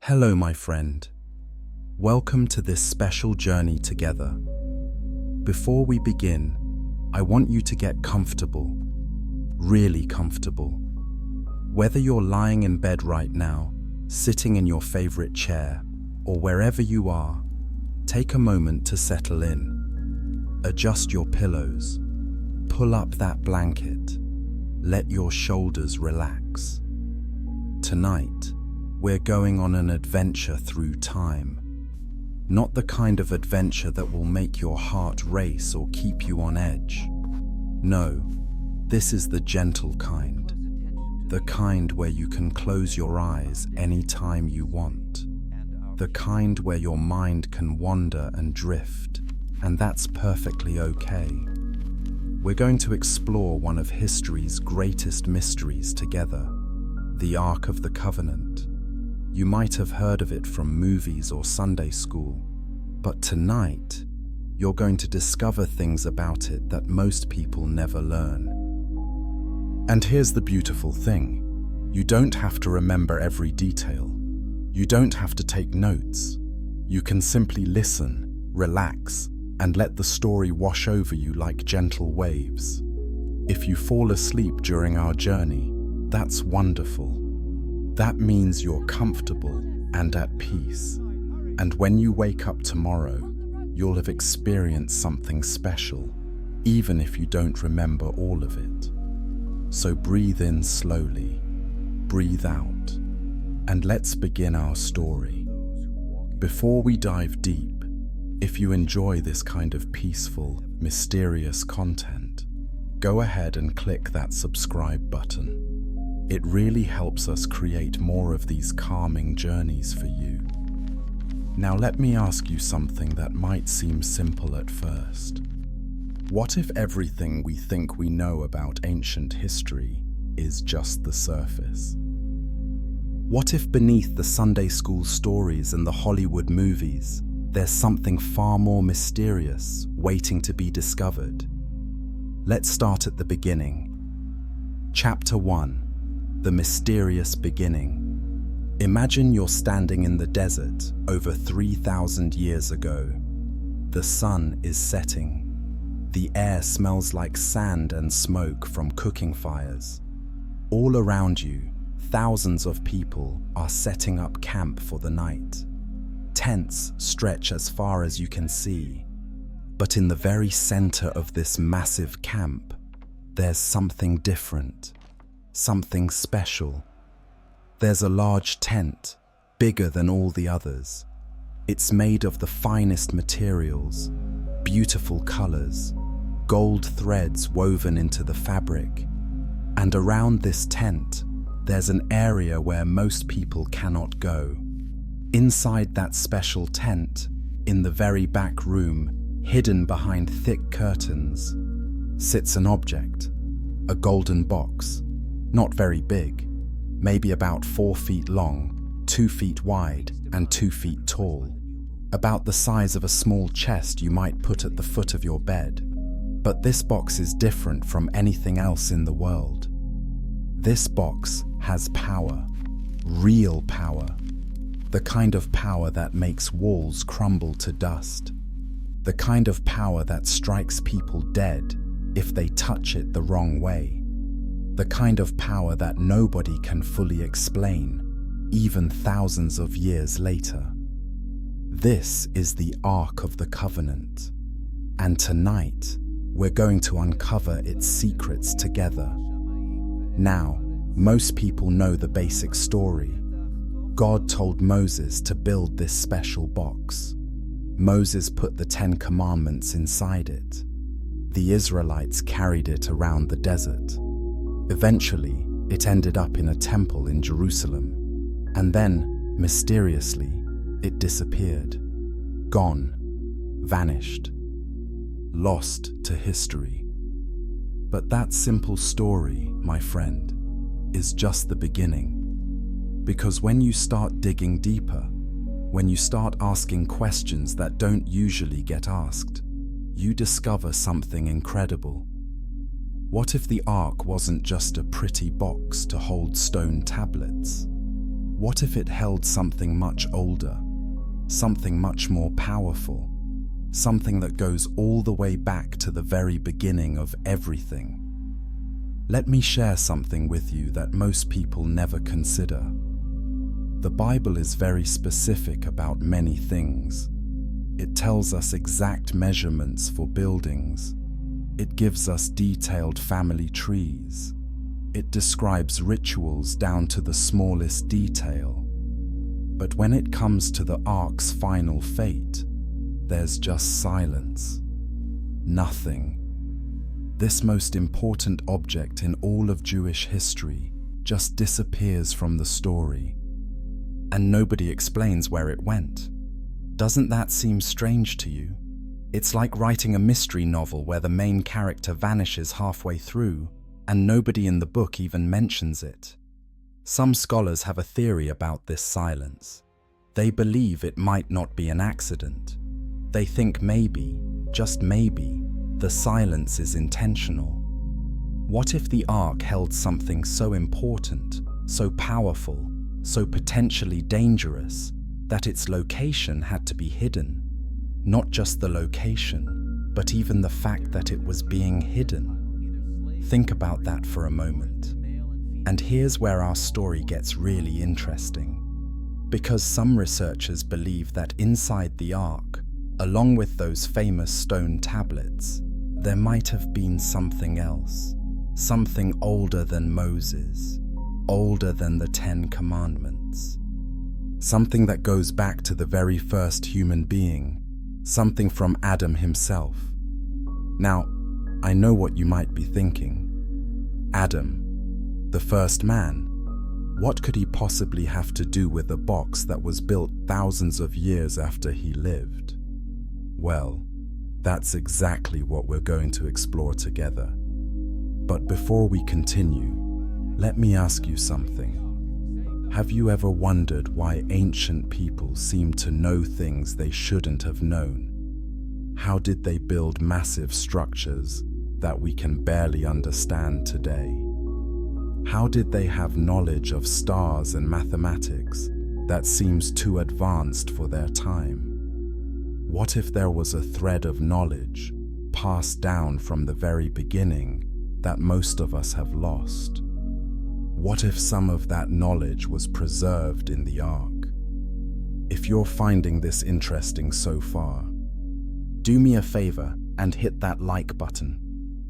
Hello, my friend. Welcome to this special journey together. Before we begin, I want you to get comfortable, really comfortable. Whether you're lying in bed right now, sitting in your favorite chair, or wherever you are, take a moment to settle in. Adjust your pillows. Pull up that blanket. Let your shoulders relax. Tonight, we're going on an adventure through time. Not the kind of adventure that will make your heart race or keep you on edge. No, this is the gentle kind. The kind where you can close your eyes anytime you want. The kind where your mind can wander and drift, and that's perfectly okay. We're going to explore one of history's greatest mysteries together, the Ark of the Covenant. You might have heard of it from movies or Sunday school, but tonight, you're going to discover things about it that most people never learn. And here's the beautiful thing. You don't have to remember every detail. You don't have to take notes. You can simply listen, relax, and let the story wash over you like gentle waves. If you fall asleep during our journey, that's wonderful. That means you're comfortable and at peace. And when you wake up tomorrow, you'll have experienced something special, even if you don't remember all of it. So breathe in slowly, breathe out, and let's begin our story. Before we dive deep, if you enjoy this kind of peaceful, mysterious content, go ahead and click that subscribe button. It really helps us create more of these calming journeys for you. Now let me ask you something that might seem simple at first. What if everything we think we know about ancient history is just the surface? What if beneath the Sunday school stories and the Hollywood movies, there's something far more mysterious waiting to be discovered? Let's start at the beginning. Chapter 1. The mysterious beginning. Imagine you're standing in the desert over 3,000 years ago. The sun is setting. The air smells like sand and smoke from cooking fires. All around you, thousands of people are setting up camp for the night. Tents stretch as far as you can see. But in the very center of this massive camp, there's something different. Something special. There's a large tent, bigger than all the others. It's made of the finest materials, beautiful colors, gold threads woven into the fabric. And around this tent, there's an area where most people cannot go. Inside that special tent, in the very back room, hidden behind thick curtains, sits an object, a golden box. Not very big, maybe about 4 feet long, 2 feet wide, and 2 feet tall. About the size of a small chest you might put at the foot of your bed. But this box is different from anything else in the world. This box has power, real power. The kind of power that makes walls crumble to dust. The kind of power that strikes people dead if they touch it the wrong way. The kind of power that nobody can fully explain, even thousands of years later. This is the Ark of the Covenant, and tonight we're going to uncover its secrets together. Now, most people know the basic story. God told Moses to build this special box. Moses put the 10 Commandments inside it. The Israelites carried it around the desert. Eventually, it ended up in a temple in Jerusalem, and then, mysteriously, it disappeared. Gone, vanished, lost to history. But that simple story, my friend, is just the beginning. Because when you start digging deeper, when you start asking questions that don't usually get asked, you discover something incredible. What if the Ark wasn't just a pretty box to hold stone tablets? What if it held something much older, something much more powerful, something that goes all the way back to the very beginning of everything? Let me share something with you that most people never consider. The Bible is very specific about many things. It tells us exact measurements for buildings. It gives us detailed family trees. It describes rituals down to the smallest detail. But when it comes to the ark's final fate, there's just silence. Nothing. This most important object in all of Jewish history just disappears from the story, and nobody explains where it went. Doesn't that seem strange to you? It's like writing a mystery novel where the main character vanishes halfway through, and nobody in the book even mentions it. Some scholars have a theory about this silence. They believe it might not be an accident. They think maybe, just maybe, the silence is intentional. What if the Ark held something so important, so powerful, so potentially dangerous, that its location had to be hidden? Not just the location, but even the fact that it was being hidden. Think about that for a moment. And here's where our story gets really interesting. Because some researchers believe that inside the Ark, along with those famous stone tablets, there might have been something else, something older than Moses, older than the 10 Commandments. Something that goes back to the very first human being, something from Adam himself. Now, I know what you might be thinking. Adam, the first man, what could he possibly have to do with a box that was built thousands of years after he lived? Well, that's exactly what we're going to explore together. But before we continue, let me ask you something. Have you ever wondered why ancient people seem to know things they shouldn't have known? How did they build massive structures that we can barely understand today? How did they have knowledge of stars and mathematics that seems too advanced for their time? What if there was a thread of knowledge passed down from the very beginning that most of us have lost? What if some of that knowledge was preserved in the Ark? If you're finding this interesting so far, do me a favor and hit that like button.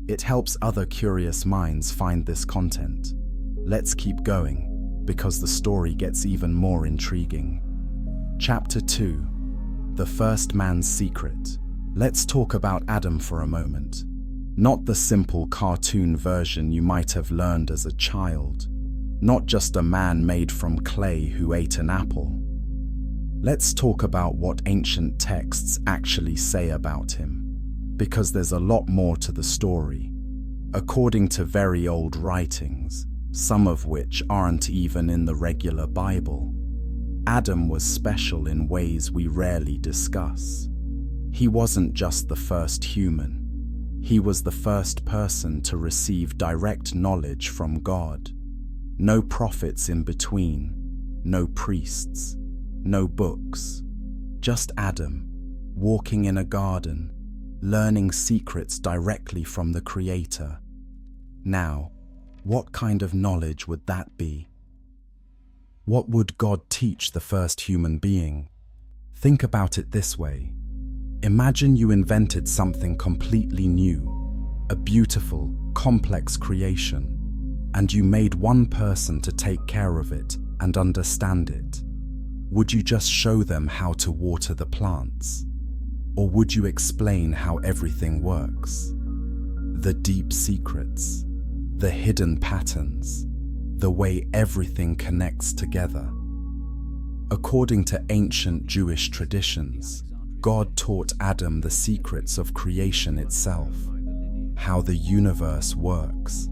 It helps other curious minds find this content. Let's keep going, because the story gets even more intriguing. Chapter 2. The First Man's Secret. Let's talk about Adam for a moment. Not the simple cartoon version you might have learned as a child. Not just a man made from clay who ate an apple. Let's talk about what ancient texts actually say about him, because there's a lot more to the story. According to very old writings, some of which aren't even in the regular Bible, Adam was special in ways we rarely discuss. He wasn't just the first human. He was the first person to receive direct knowledge from God. No prophets in between, no priests, no books. Just Adam, walking in a garden, learning secrets directly from the Creator. Now, what kind of knowledge would that be? What would God teach the first human being? Think about it this way. Imagine you invented something completely new, a beautiful, complex creation, and you made one person to take care of it and understand it. Would you just show them how to water the plants? Or would you explain how everything works? The deep secrets, the hidden patterns, the way everything connects together. According to ancient Jewish traditions, God taught Adam the secrets of creation itself, how the universe works,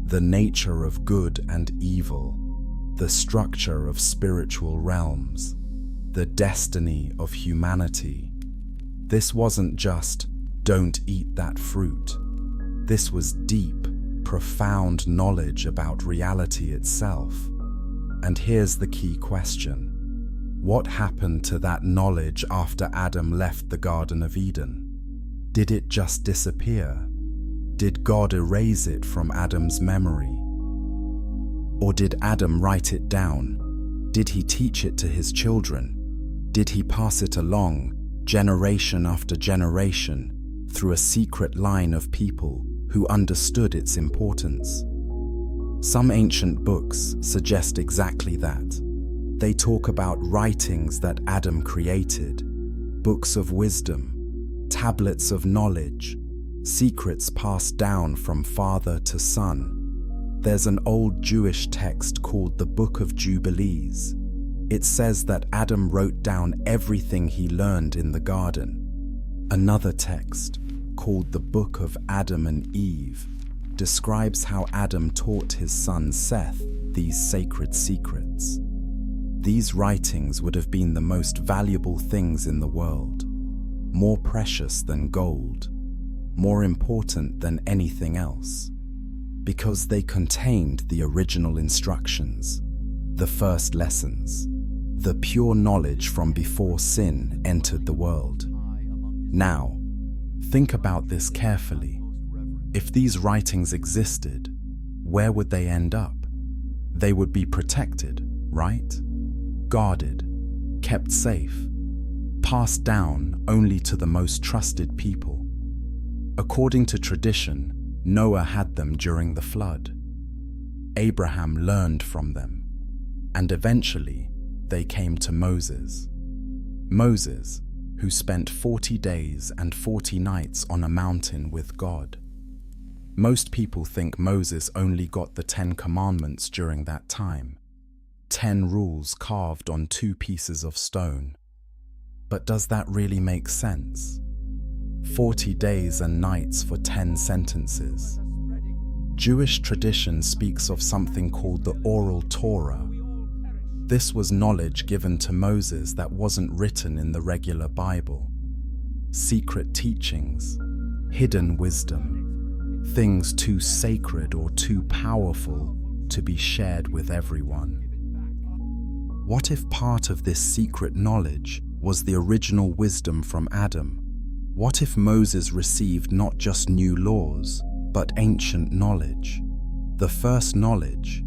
the nature of good and evil, the structure of spiritual realms, the destiny of humanity. This wasn't just, don't eat that fruit. This was deep, profound knowledge about reality itself. And here's the key question. What happened to that knowledge after Adam left the Garden of Eden? Did it just disappear? Did God erase it from Adam's memory? Or did Adam write it down? Did he teach it to his children? Did he pass it along, generation after generation, through a secret line of people who understood its importance? Some ancient books suggest exactly that. They talk about writings that Adam created, books of wisdom, tablets of knowledge, secrets passed down from father to son. There's an old Jewish text called the Book of Jubilees. It says that Adam wrote down everything he learned in the garden. Another text, called the Book of Adam and Eve, describes how Adam taught his son Seth these sacred secrets. These writings would have been the most valuable things in the world, more precious than gold, more important than anything else, because they contained the original instructions, the first lessons, the pure knowledge from before sin entered the world. Now, think about this carefully. If these writings existed, where would they end up? They would be protected, right? Guarded, kept safe, passed down only to the most trusted people. According to tradition, Noah had them during the flood. Abraham learned from them, and eventually they came to Moses. Moses, who spent 40 days and 40 nights on a mountain with God. Most people think Moses only got the 10 Commandments during that time. 10 rules carved on 2 pieces of stone. But does that really make sense? 40 days and nights for 10 sentences. Jewish tradition speaks of something called the oral Torah. This was knowledge given to Moses that wasn't written in the regular Bible. Secret teachings, hidden wisdom, things too sacred or too powerful to be shared with everyone. What if part of this secret knowledge was the original wisdom from Adam? What if Moses received not just new laws, but ancient knowledge, the first knowledge?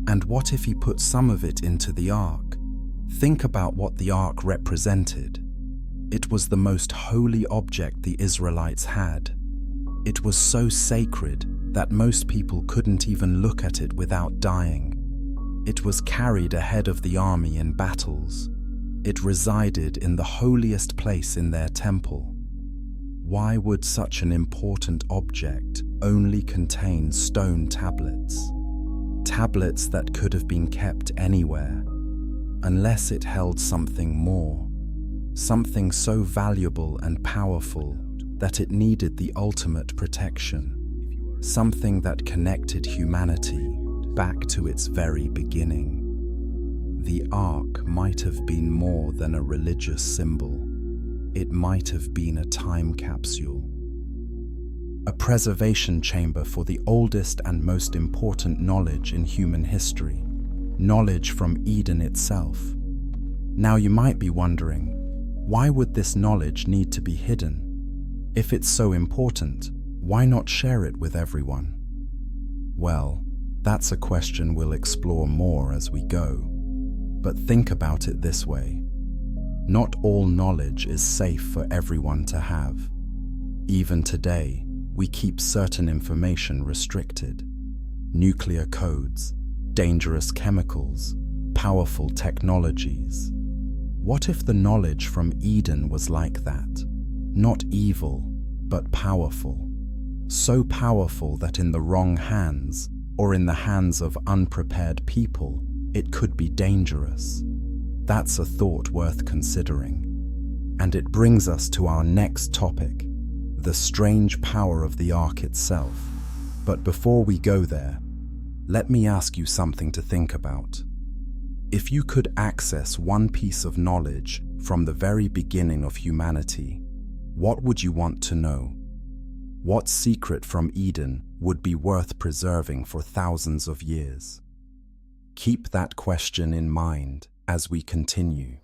And what if he put some of it into the ark? Think about what the ark represented. It was the most holy object the Israelites had. It was so sacred that most people couldn't even look at it without dying. It was carried ahead of the army in battles. It resided in the holiest place in their temple. Why would such an important object only contain stone tablets? Tablets that could have been kept anywhere, unless it held something more, something so valuable and powerful that it needed the ultimate protection, something that connected humanity back to its very beginning. The ark might have been more than a religious symbol. It might have been a time capsule, a preservation chamber for the oldest and most important knowledge in human history, knowledge from Eden itself. Now you might be wondering, why would this knowledge need to be hidden? If it's so important, why not share it with everyone? Well, that's a question we'll explore more as we go. But think about it this way. Not all knowledge is safe for everyone to have. Even today, we keep certain information restricted. Nuclear codes, dangerous chemicals, powerful technologies. What if the knowledge from Eden was like that? Not evil, but powerful. So powerful that in the wrong hands, or in the hands of unprepared people, it could be dangerous. That's a thought worth considering. And it brings us to our next topic, the strange power of the ark itself. But before we go there, let me ask you something to think about. If you could access one piece of knowledge from the very beginning of humanity, what would you want to know? What secret from Eden would be worth preserving for thousands of years? Keep that question in mind as we continue.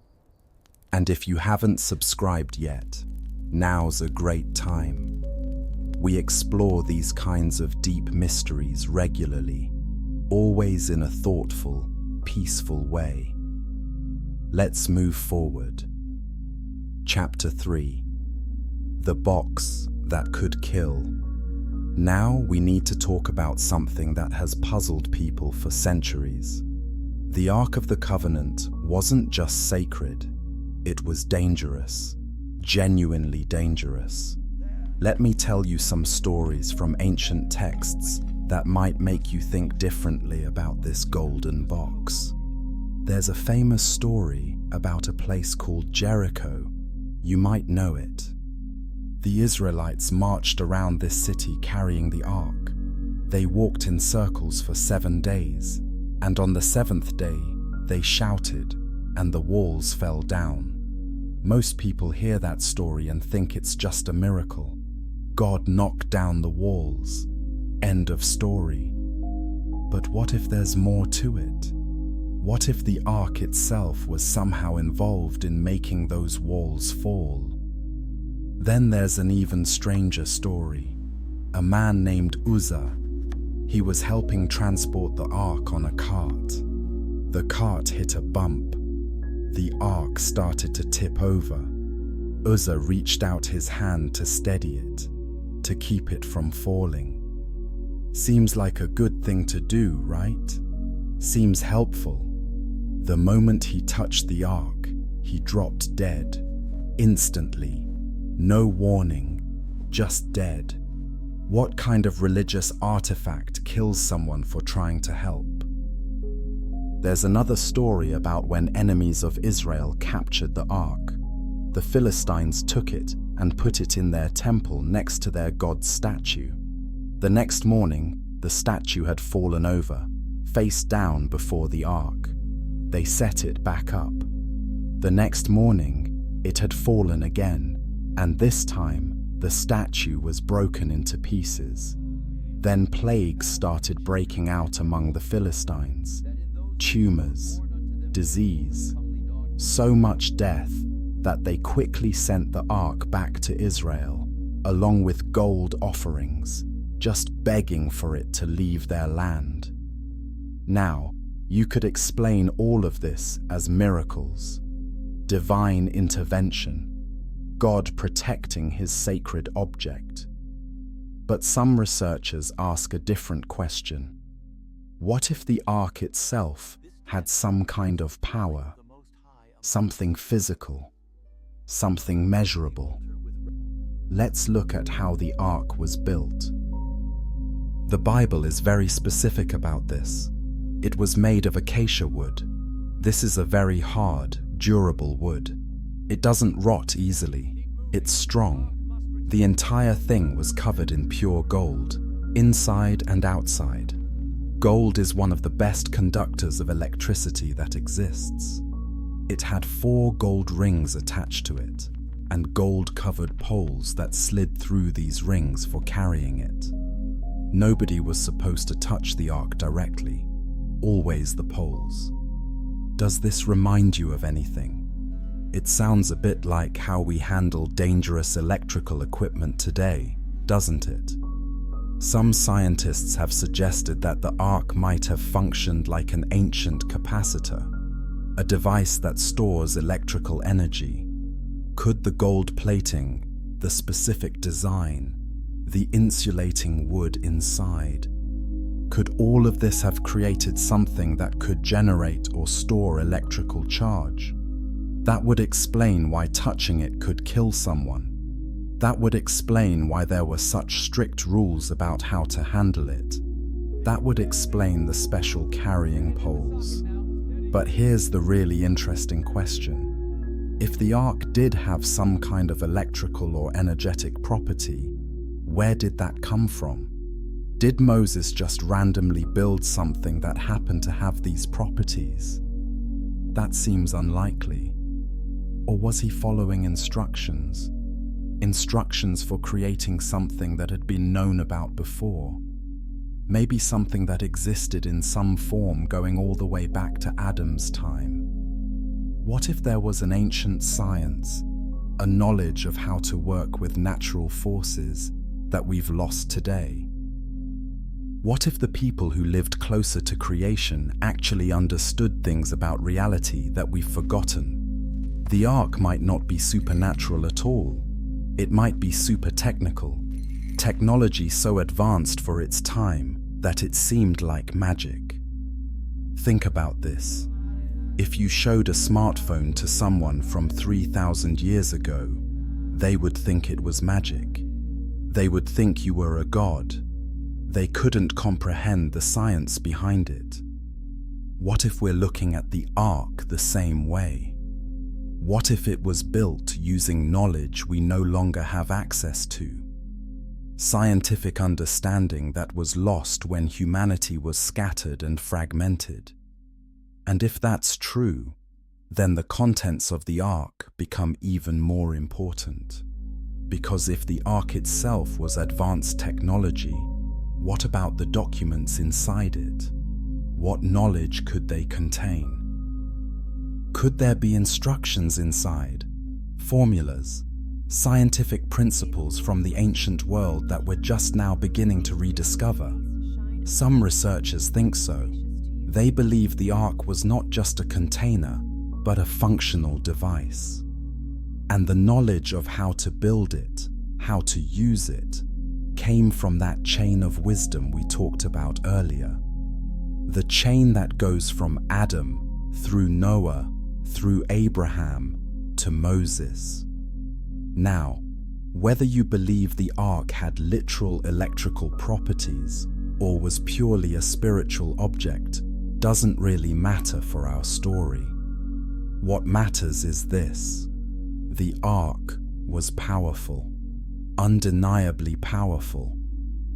And if you haven't subscribed yet, now's a great time. We explore these kinds of deep mysteries regularly, always in a thoughtful, peaceful way. Let's move forward. Chapter 3. The Box That Could Kill. Now we need to talk about something that has puzzled people for centuries. The Ark of the Covenant wasn't just sacred, it was dangerous, genuinely dangerous. Let me tell you some stories from ancient texts that might make you think differently about this golden box. There's a famous story about a place called Jericho. You might know it. The Israelites marched around this city carrying the ark. They walked in circles for 7 days, and on the 7th day, they shouted, and the walls fell down. Most people hear that story and think it's just a miracle. God knocked down the walls. End of story. But what if there's more to it? What if the ark itself was somehow involved in making those walls fall? Then there's an even stranger story. A man named Uzzah. He was helping transport the ark on a cart. The cart hit a bump. The ark started to tip over. Uzzah reached out his hand to steady it, to keep it from falling. Seems like a good thing to do, right? Seems helpful. The moment he touched the ark, he dropped dead. Instantly. No warning. Just dead. What kind of religious artifact kills someone for trying to help? There's another story about when enemies of Israel captured the ark. The Philistines took it and put it in their temple next to their god's statue. The next morning, the statue had fallen over, face down before the ark. They set it back up. The next morning, it had fallen again, and this time, the statue was broken into pieces. Then plagues started breaking out among the Philistines. Tumors, disease, so much death that they quickly sent the ark back to Israel, along with gold offerings, just begging for it to leave their land. Now, you could explain all of this as miracles, divine intervention, God protecting his sacred object. But some researchers ask a different question. What if the ark itself had some kind of power, something physical, something measurable? Let's look at how the ark was built. The Bible is very specific about this. It was made of acacia wood. This is a very hard, durable wood. It doesn't rot easily. It's strong. The entire thing was covered in pure gold, inside and outside. Gold is one of the best conductors of electricity that exists. It had 4 gold rings attached to it, and gold-covered poles that slid through these rings for carrying it. Nobody was supposed to touch the ark directly, always the poles. Does this remind you of anything? It sounds a bit like how we handle dangerous electrical equipment today, doesn't it? Some scientists have suggested that the ark might have functioned like an ancient capacitor, a device that stores electrical energy. Could the gold plating, the specific design, the insulating wood inside, could all of this have created something that could generate or store electrical charge? That would explain why touching it could kill someone. That would explain why there were such strict rules about how to handle it. That would explain the special carrying poles. But here's the really interesting question. If the ark did have some kind of electrical or energetic property, where did that come from? Did Moses just randomly build something that happened to have these properties? That seems unlikely. Or was he following instructions? Instructions for creating something that had been known about before? Maybe something that existed in some form going all the way back to Adam's time. What if there was an ancient science, a knowledge of how to work with natural forces that we've lost today? What if the people who lived closer to creation actually understood things about reality that we've forgotten? The Ark might not be supernatural at all. It might be super technical, technology so advanced for its time that it seemed like magic. Think about this. If you showed a smartphone to someone from 3,000 years ago, they would think it was magic. They would think you were a god. They couldn't comprehend the science behind it. What if we're looking at the Ark the same way? What if it was built using knowledge we no longer have access to? Scientific understanding that was lost when humanity was scattered and fragmented. And if that's true, then the contents of the Ark become even more important. Because if the Ark itself was advanced technology, what about the documents inside it? What knowledge could they contain? Could there be instructions inside, formulas, scientific principles from the ancient world that we're just now beginning to rediscover? Some researchers think so. They believe the Ark was not just a container, but a functional device. And the knowledge of how to build it, how to use it, came from that chain of wisdom we talked about earlier. The chain that goes from Adam, through Noah, through Abraham, to Moses. Now, whether you believe the Ark had literal electrical properties or was purely a spiritual object doesn't really matter for our story. What matters is this: the Ark was powerful. Undeniably powerful,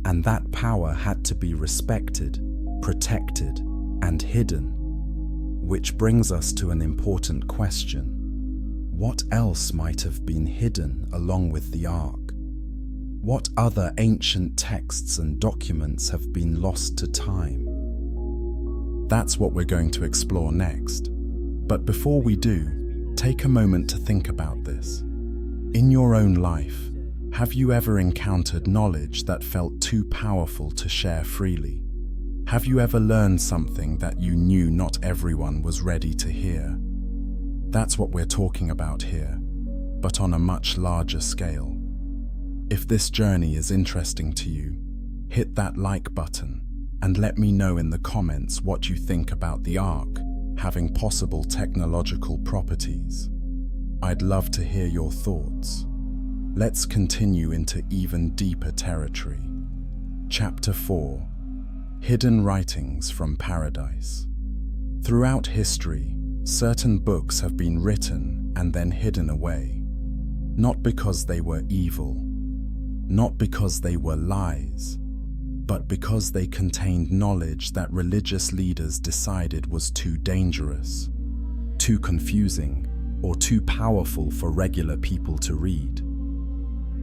and that power had to be respected, protected, and hidden. Which brings us to an important question. What else might have been hidden along with the Ark? What other ancient texts and documents have been lost to time? That's what we're going to explore next. But before we do, take a moment to think about this. In your own life, have you ever encountered knowledge that felt too powerful to share freely? Have you ever learned something that you knew not everyone was ready to hear? That's what we're talking about here, but on a much larger scale. If this journey is interesting to you, hit that like button and let me know in the comments what you think about the Ark having possible technological properties. I'd love to hear your thoughts. Let's continue into even deeper territory. Chapter 4: Hidden Writings from Paradise. Throughout history, certain books have been written and then hidden away. Not because they were evil, not because they were lies, but because they contained knowledge that religious leaders decided was too dangerous, too confusing, or too powerful for regular people to read.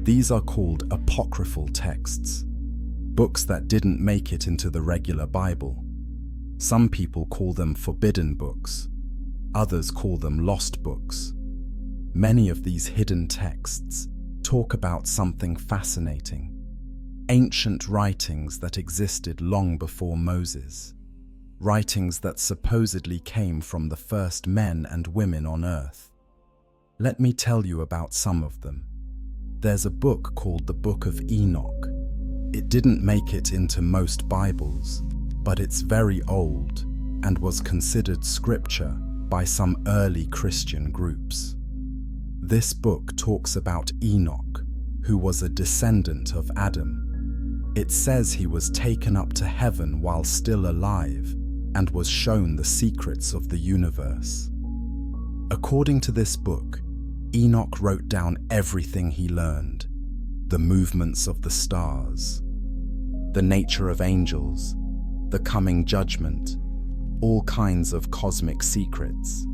These are called apocryphal texts, books that didn't make it into the regular Bible. Some people call them forbidden books, others call them lost books. Many of these hidden texts talk about something fascinating: ancient writings that existed long before Moses, writings that supposedly came from the first men and women on earth. Let me tell you about some of them. There's a book called the Book of Enoch. It didn't make it into most Bibles, but it's very old and was considered scripture by some early Christian groups. This book talks about Enoch, who was a descendant of Adam. It says he was taken up to heaven while still alive and was shown the secrets of the universe. According to this book, Enoch wrote down everything he learned: the movements of the stars, the nature of angels, the coming judgment, all kinds of cosmic secrets.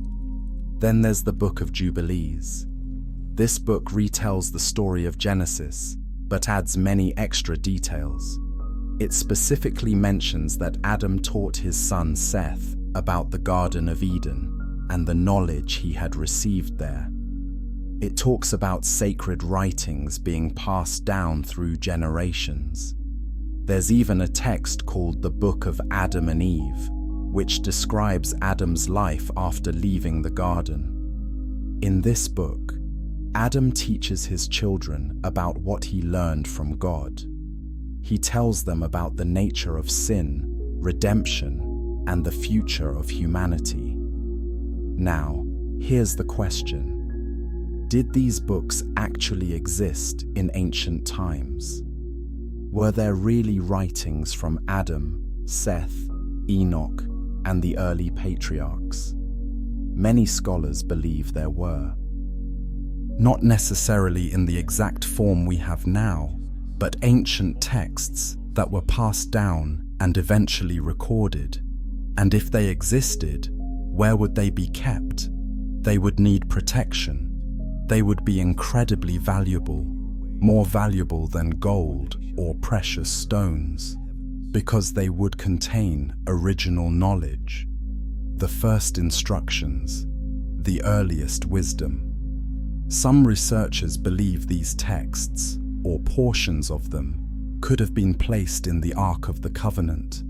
Then there's the Book of Jubilees. This book retells the story of Genesis, but adds many extra details. It specifically mentions that Adam taught his son Seth about the Garden of Eden and the knowledge he had received there. It talks about sacred writings being passed down through generations. There's even a text called the Book of Adam and Eve, which describes Adam's life after leaving the garden. In this book, Adam teaches his children about what he learned from God. He tells them about the nature of sin, redemption, and the future of humanity. Now, here's the question. Did these books actually exist in ancient times? Were there really writings from Adam, Seth, Enoch, and the early patriarchs? Many scholars believe there were. Not necessarily in the exact form we have now, but ancient texts that were passed down and eventually recorded. And if they existed, where would they be kept? They would need protection. They would be incredibly valuable, more valuable than gold or precious stones, because they would contain original knowledge, the first instructions, the earliest wisdom. Some researchers believe these texts, or portions of them, could have been placed in the Ark of the Covenant.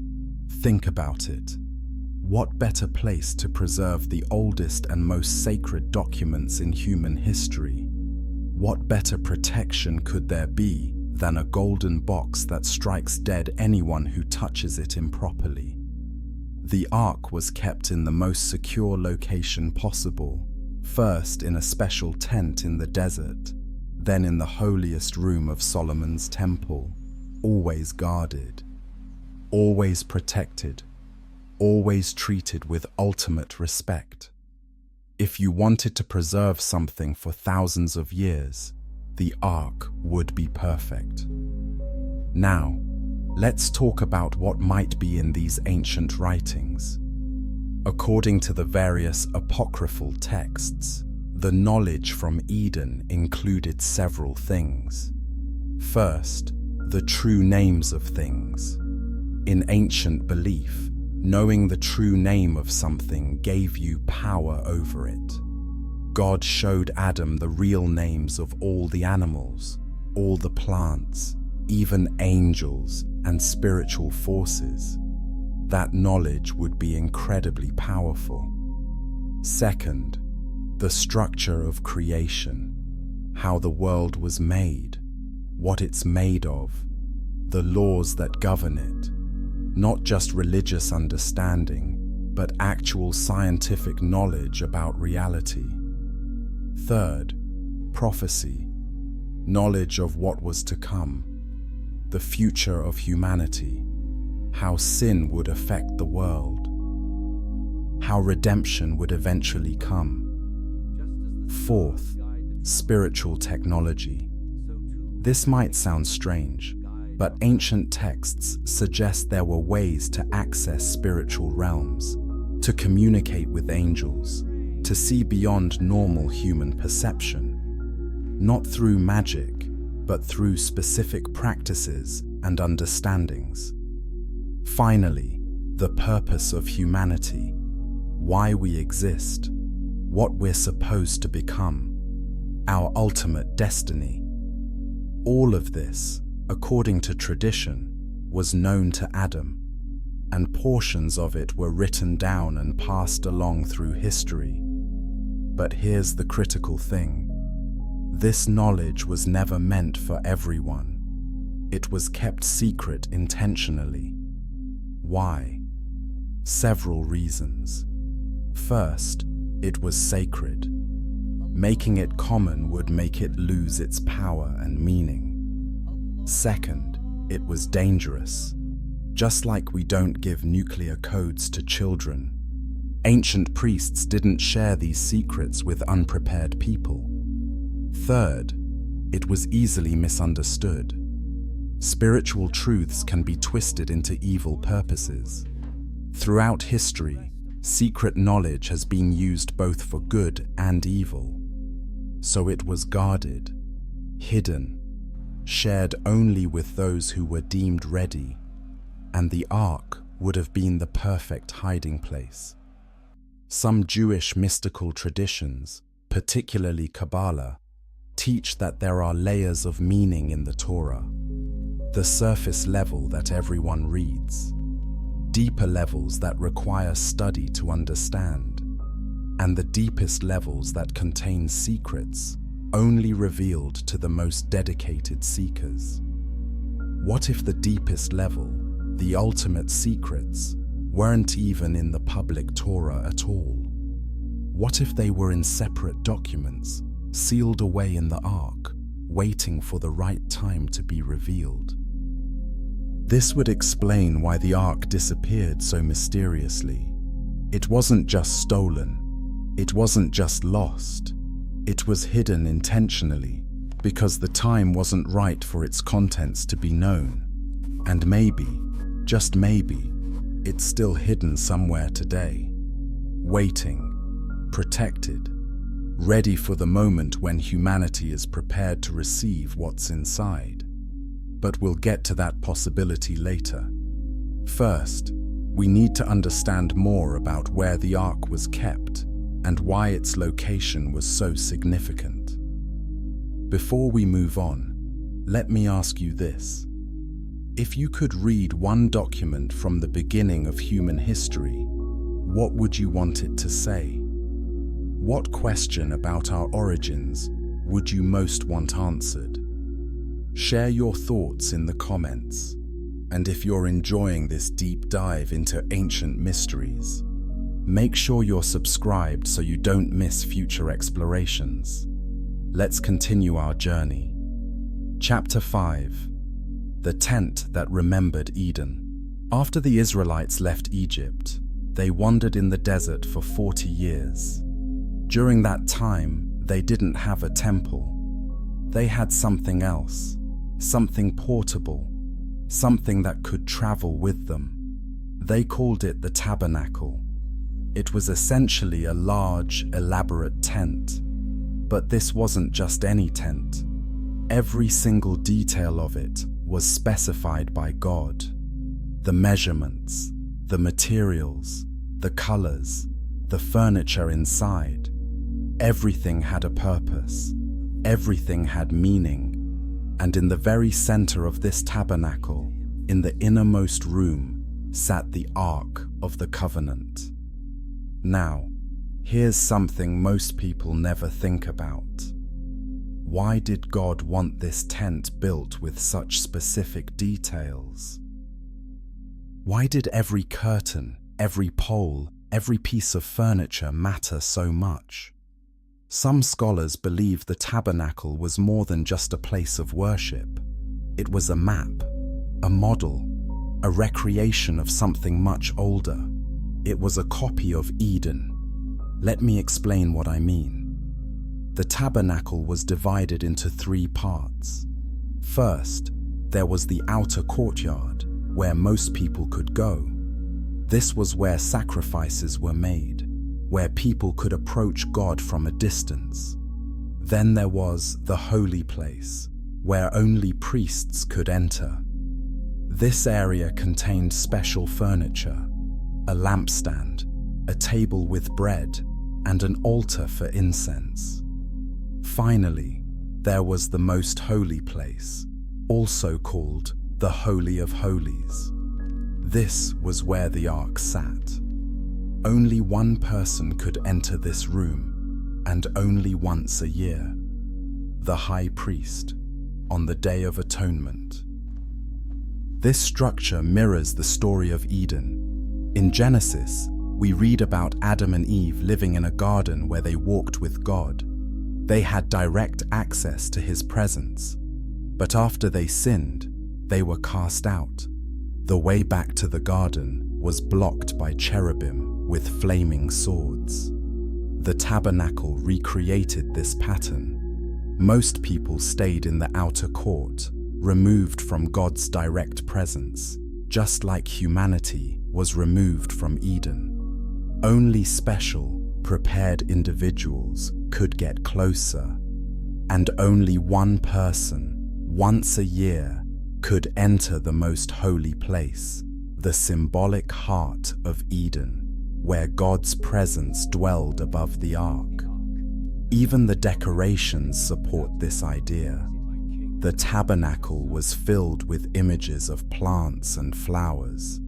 Think about it. What better place to preserve the oldest and most sacred documents in human history? What better protection could there be than a golden box that strikes dead anyone who touches it improperly? The Ark was kept in the most secure location possible, first in a special tent in the desert, then in the holiest room of Solomon's temple, always guarded, always protected, always treated with ultimate respect. If you wanted to preserve something for thousands of years, the Ark would be perfect. Now, let's talk about what might be in these ancient writings. According to the various apocryphal texts, the knowledge from Eden included several things. First, the true names of things. In ancient belief, knowing the true name of something gave you power over it. God showed Adam the real names of all the animals, all the plants, even angels and spiritual forces. That knowledge would be incredibly powerful. Second, the structure of creation, how the world was made, what it's made of, the laws that govern it, not just religious understanding, but actual scientific knowledge about reality. Third, prophecy, knowledge of what was to come, the future of humanity, how sin would affect the world, how redemption would eventually come. Fourth, spiritual technology. This might sound strange, but ancient texts suggest there were ways to access spiritual realms, to communicate with angels, to see beyond normal human perception, not through magic, but through specific practices and understandings. Finally, the purpose of humanity, why we exist, what we're supposed to become, our ultimate destiny. All of this, according to tradition, was known to Adam, and portions of it were written down and passed along through history. But here's the critical thing. This knowledge was never meant for everyone. It was kept secret intentionally. Why? Several reasons. First, it was sacred. Making it common would make it lose its power and meaning. Second, it was dangerous. Just like we don't give nuclear codes to children, ancient priests didn't share these secrets with unprepared people. Third, it was easily misunderstood. Spiritual truths can be twisted into evil purposes. Throughout history, secret knowledge has been used both for good and evil. So it was guarded, hidden, shared only with those who were deemed ready, and the ark would have been the perfect hiding place. Some Jewish mystical traditions, particularly Kabbalah, teach that there are layers of meaning in the Torah. The surface level that everyone reads, deeper levels that require study to understand, and the deepest levels that contain secrets only revealed to the most dedicated seekers. What if the deepest level, the ultimate secrets, weren't even in the public Torah at all? What if they were in separate documents, sealed away in the ark, waiting for the right time to be revealed? This would explain why the ark disappeared so mysteriously. It wasn't just stolen. It wasn't just lost. It was hidden intentionally because the time wasn't right for its contents to be known. And maybe, just maybe, it's still hidden somewhere today, waiting, protected, ready for the moment when humanity is prepared to receive what's inside. But we'll get to that possibility later. First, we need to understand more about where the ark was kept and why its location was so significant. Before we move on, let me ask you this. If you could read one document from the beginning of human history, what would you want it to say? What question about our origins would you most want answered? Share your thoughts in the comments. And if you're enjoying this deep dive into ancient mysteries, make sure you're subscribed so you don't miss future explorations. Let's continue our journey. Chapter 5. The Tent That Remembered Eden. After the Israelites left Egypt, they wandered in the desert for 40 years. During that time, they didn't have a temple. They had something else, something portable, something that could travel with them. They called it the tabernacle. It was essentially a large, elaborate tent. But this wasn't just any tent. Every single detail of it was specified by God. The measurements, the materials, the colors, the furniture inside. Everything had a purpose. Everything had meaning. And in the very center of this tabernacle, in the innermost room, sat the Ark of the Covenant. Now, here's something most people never think about. Why did God want this tent built with such specific details? Why did every curtain, every pole, every piece of furniture matter so much? Some scholars believe the tabernacle was more than just a place of worship. It was a map, a model, a recreation of something much older. It was a copy of Eden. Let me explain what I mean. The tabernacle was divided into 3 parts. First, there was the outer courtyard, where most people could go. This was where sacrifices were made, where people could approach God from a distance. Then there was the holy place, where only priests could enter. This area contained special furniture, a lampstand, a table with bread, and an altar for incense. Finally, there was the most holy place, also called the Holy of Holies. This was where the ark sat. Only one person could enter this room, and only once a year. The high priest, on the Day of Atonement. This structure mirrors the story of Eden. In Genesis, we read about Adam and Eve living in a garden where they walked with God. They had direct access to His presence. But after they sinned, they were cast out. The way back to the garden was blocked by cherubim with flaming swords. The tabernacle recreated this pattern. Most people stayed in the outer court, removed from God's direct presence, just like humanity was removed from Eden. Only special, prepared individuals could get closer, and only one person, once a year, could enter the most holy place, the symbolic heart of Eden, where God's presence dwelled above the ark. Even the decorations support this idea. The tabernacle was filled with images of plants and flowers.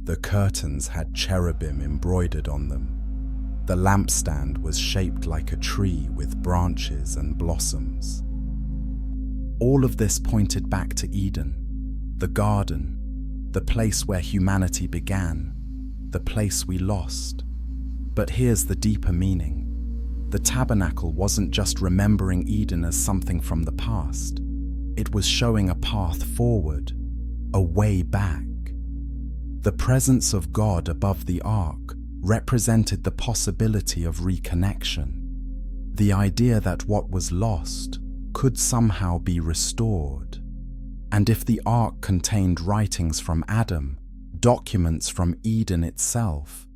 The curtains had cherubim embroidered on them. The lampstand was shaped like a tree with branches and blossoms. All of this pointed back to Eden, the garden, the place where humanity began, the place we lost. But here's the deeper meaning. The tabernacle wasn't just remembering Eden as something from the past. It was showing a path forward, a way back. The presence of God above the ark represented the possibility of reconnection, the idea that what was lost could somehow be restored. And if the ark contained writings from Adam, documents from Eden itself,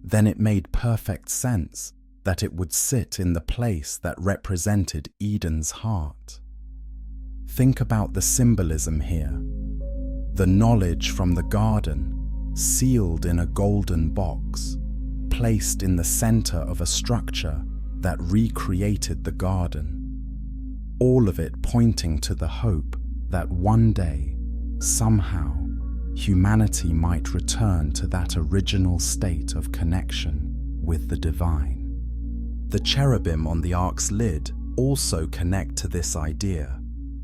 then it made perfect sense that it would sit in the place that represented Eden's heart. Think about the symbolism here. The knowledge from the garden, sealed in a golden box, placed in the center of a structure that recreated the garden. All of it pointing to the hope that one day, somehow, humanity might return to that original state of connection with the divine. The cherubim on the ark's lid also connect to this idea.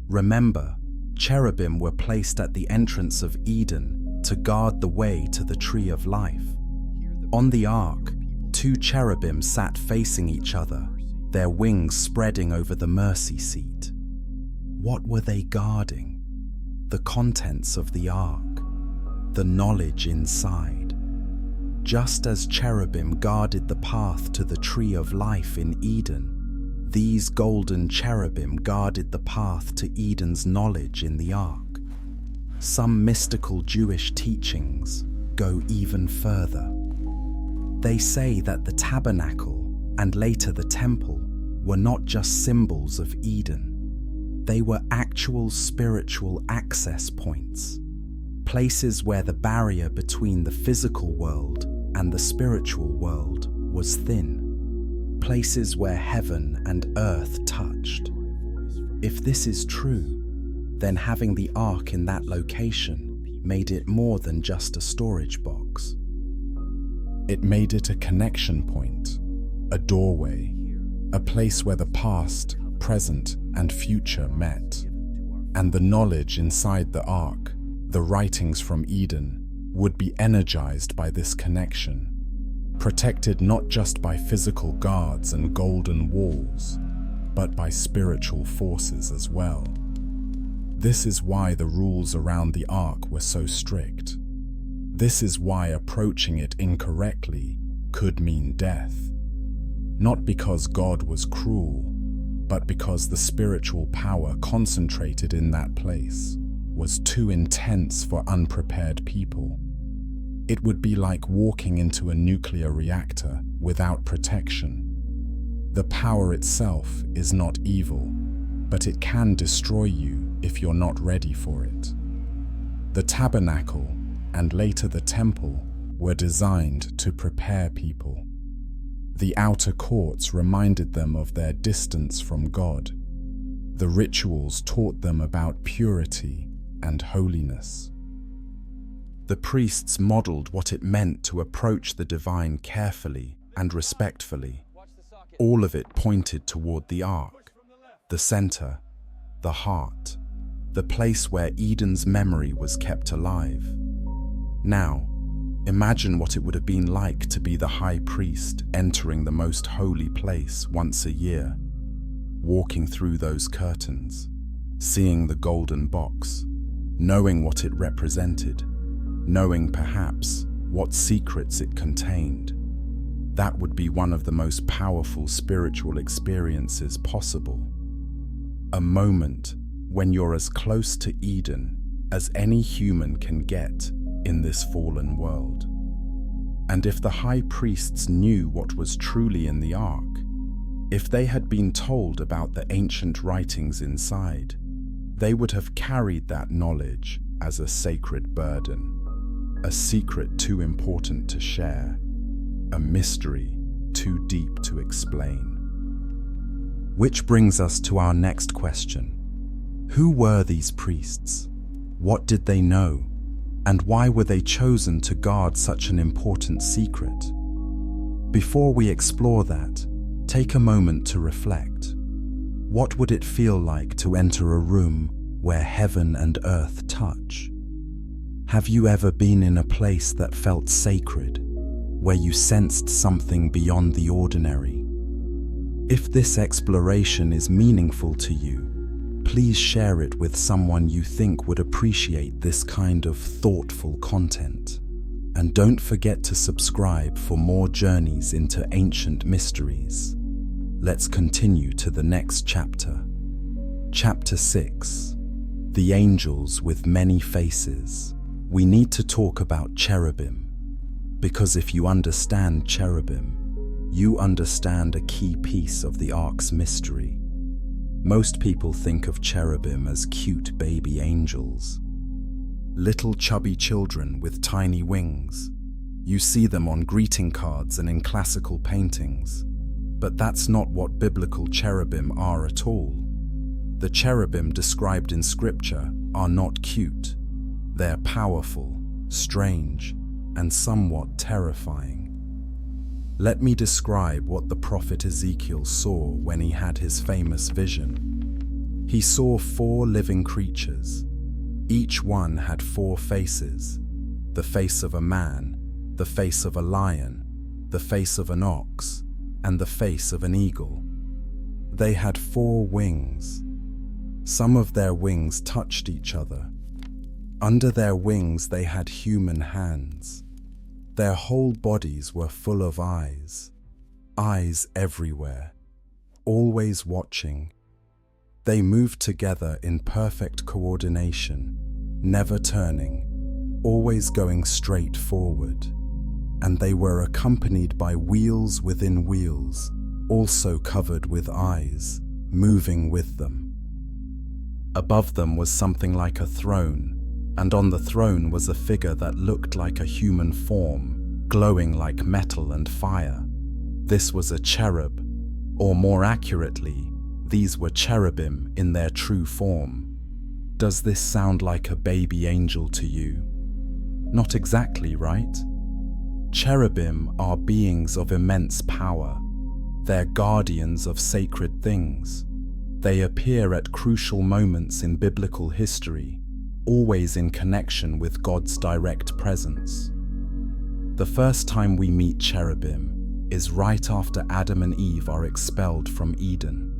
Remember, cherubim were placed at the entrance of Eden to guard the way to the tree of life. On the ark, two cherubim sat facing each other, their wings spreading over the mercy seat. What were they guarding? The contents of the ark, the knowledge inside. Just as cherubim guarded the path to the tree of life in Eden, these golden cherubim guarded the path to Eden's knowledge in the ark. Some mystical Jewish teachings go even further. They say that the tabernacle and later the temple were not just symbols of Eden. They were actual spiritual access points, places where the barrier between the physical world and the spiritual world was thin, places where heaven and earth touched. If this is true, then having the ark in that location made it more than just a storage box. It made it a connection point, a doorway, a place where the past, present, and future met. And the knowledge inside the ark, the writings from Eden, would be energized by this connection, protected not just by physical guards and golden walls, but by spiritual forces as well. This is why the rules around the ark were so strict. This is why approaching it incorrectly could mean death. Not because God was cruel, but because the spiritual power concentrated in that place was too intense for unprepared people. It would be like walking into a nuclear reactor without protection. The power itself is not evil, but it can destroy you if you're not ready for it. The tabernacle, and later the temple, were designed to prepare people. The outer courts reminded them of their distance from God. The rituals taught them about purity and holiness. The priests modeled what it meant to approach the divine carefully and respectfully. All of it pointed toward the ark, the center, the heart, the place where Eden's memory was kept alive. Now, imagine what it would have been like to be the high priest entering the most holy place once a year, walking through those curtains, seeing the golden box, knowing what it represented, knowing perhaps what secrets it contained. That would be one of the most powerful spiritual experiences possible. A moment when you're as close to Eden as any human can get in this fallen world. And if the high priests knew what was truly in the ark, if they had been told about the ancient writings inside, they would have carried that knowledge as a sacred burden, a secret too important to share, a mystery too deep to explain. Which brings us to our next question. Who were these priests? What did they know? And why were they chosen to guard such an important secret? Before we explore that, take a moment to reflect. What would it feel like to enter a room where heaven and earth touch? Have you ever been in a place that felt sacred, where you sensed something beyond the ordinary? If this exploration is meaningful to you, please share it with someone you think would appreciate this kind of thoughtful content. And don't forget to subscribe for more journeys into ancient mysteries. Let's continue to the next chapter. Chapter 6. The Angels with Many Faces. We need to talk about cherubim, because if you understand cherubim, you understand a key piece of the Ark's mystery. Most people think of cherubim as cute baby angels. Little chubby children with tiny wings. You see them on greeting cards and in classical paintings. But that's not what biblical cherubim are at all. The cherubim described in Scripture are not cute. They're powerful, strange, and somewhat terrifying. Let me describe what the prophet Ezekiel saw when he had his famous vision. He saw 4 living creatures. Each one had 4 faces: the face of a man, the face of a lion, the face of an ox, and the face of an eagle. They had 4 wings. Some of their wings touched each other. Under their wings they had human hands. Their whole bodies were full of eyes everywhere, always watching. They moved together in perfect coordination, never turning, always going straight forward. And they were accompanied by wheels within wheels, also covered with eyes, moving with them. Above them was something like a throne, and on the throne was a figure that looked like a human form, glowing like metal and fire. This was a cherub, or more accurately, these were cherubim in their true form. Does this sound like a baby angel to you? Not exactly, right? Cherubim are beings of immense power. They're guardians of sacred things. They appear at crucial moments in biblical history, always in connection with God's direct presence. The first time we meet cherubim is right after Adam and Eve are expelled from Eden.